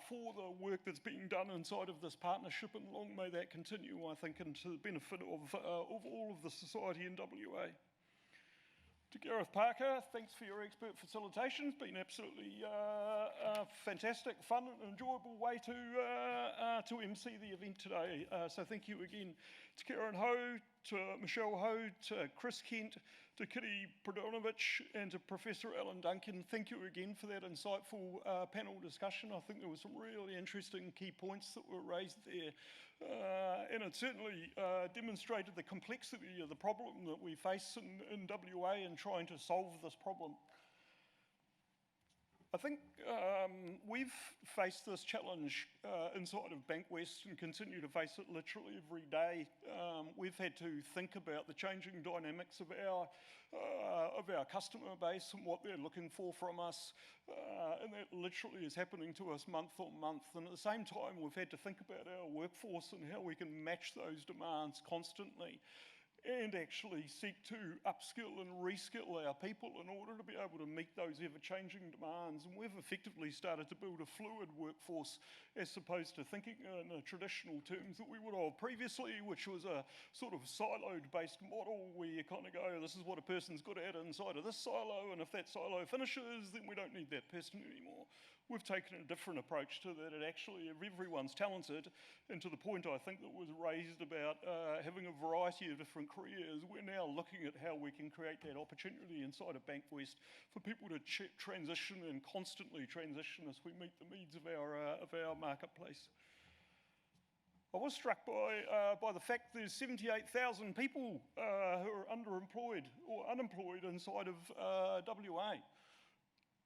for the work that's being done inside of this partnership, and long may that continue, I think, and to the benefit of all of the society in WA. To Gareth Parker, thanks for your expert facilitation. It's been absolutely fantastic, fun and enjoyable way to MC the event today. So thank you again to Karen Ho, to Michelle Ho, to Chris Kent, to Kitty Prodonovich and to Professor Alan Duncan. Thank you again for that insightful panel discussion. I think there were some really interesting key points that were raised there. And it certainly demonstrated the complexity of the problem that we face in WA in trying to solve this problem. I think we've faced this challenge inside of Bankwest and continue to face it literally every day. We've had to think about the changing dynamics of our customer base and what they're looking for from us, and that literally is happening to us month on month. And at the same time, we've had to think about our workforce and how we can match those demands constantly, and actually seek to upskill and reskill our people in order to be able to meet those ever-changing demands. And we've effectively started to build a fluid workforce as opposed to thinking in the traditional terms that we would have previously, which was a sort of siloed-based model where you kind of go, this is what a person's good at inside of this silo, and if that silo finishes, then we don't need that person anymore. We've taken a different approach to that. It actually, if everyone's talented, and to the point I think that was raised about having a variety of different careers, we're now looking at how we can create that opportunity inside of Bankwest for people to transition and constantly transition as we meet the needs of our marketplace. I was struck by the fact there's 78,000 people who are underemployed or unemployed inside of WA.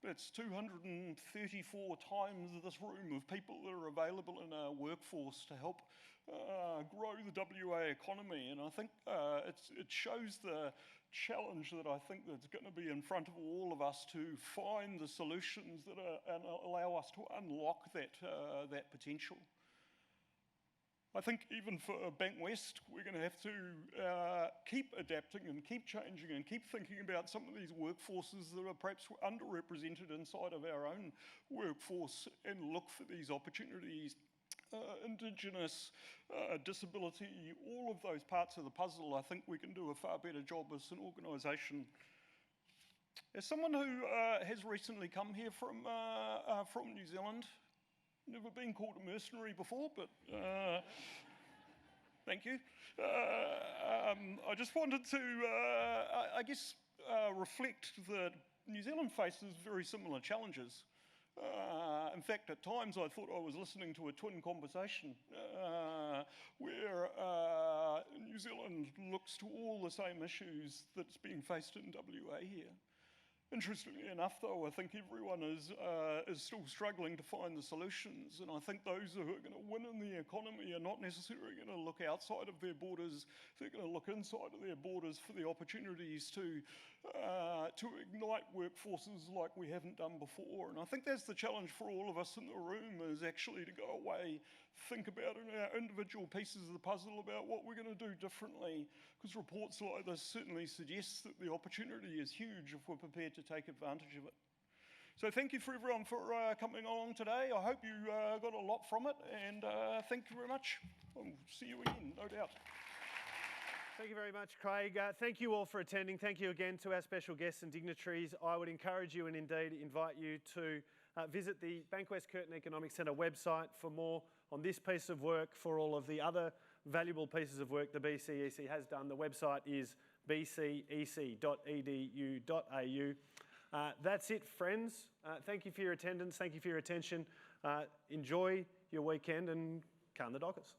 That's 234 times this room of people that are available in our workforce to help grow the WA economy. And I think it shows the challenge that I think that's going to be in front of all of us to find the solutions that and allow us to unlock that potential. I think even for Bankwest, we're going to have to keep adapting and keep changing and keep thinking about some of these workforces that are perhaps underrepresented inside of our own workforce and look for these opportunities. Indigenous, disability, all of those parts of the puzzle, I think we can do a far better job as an organisation. As someone who has recently come here from New Zealand, never been called a mercenary before, but thank you. I just wanted to, I guess, reflect that New Zealand faces very similar challenges. In fact, at times I thought I was listening to a twin conversation where New Zealand looks to all the same issues that's being faced in WA here. Interestingly enough, though, I think everyone is still struggling to find the solutions, and I think those who are going to win in the economy are not necessarily going to look outside of their borders. They're going to look inside of their borders for the opportunities to ignite workforces like we haven't done before. And I think that's the challenge for all of us in the room, is actually to go away, think about in our individual pieces of the puzzle about what we're going to do differently, because reports like this certainly suggest that the opportunity is huge if we're prepared to take advantage of it. So thank you for everyone for coming along today. I hope you got a lot from it, and thank you very much. I'll see you again, no doubt. Thank you very much, Craig. Thank you all for attending. Thank you again to our special guests and dignitaries. I would encourage you and indeed invite you to visit the Bankwest Curtin Economics Centre website for more on this piece of work, for all of the other valuable pieces of work the BCEC has done. The website is bcec.edu.au. That's it, friends. Thank you for your attendance. Thank you for your attention. Enjoy your weekend and can the Dockers.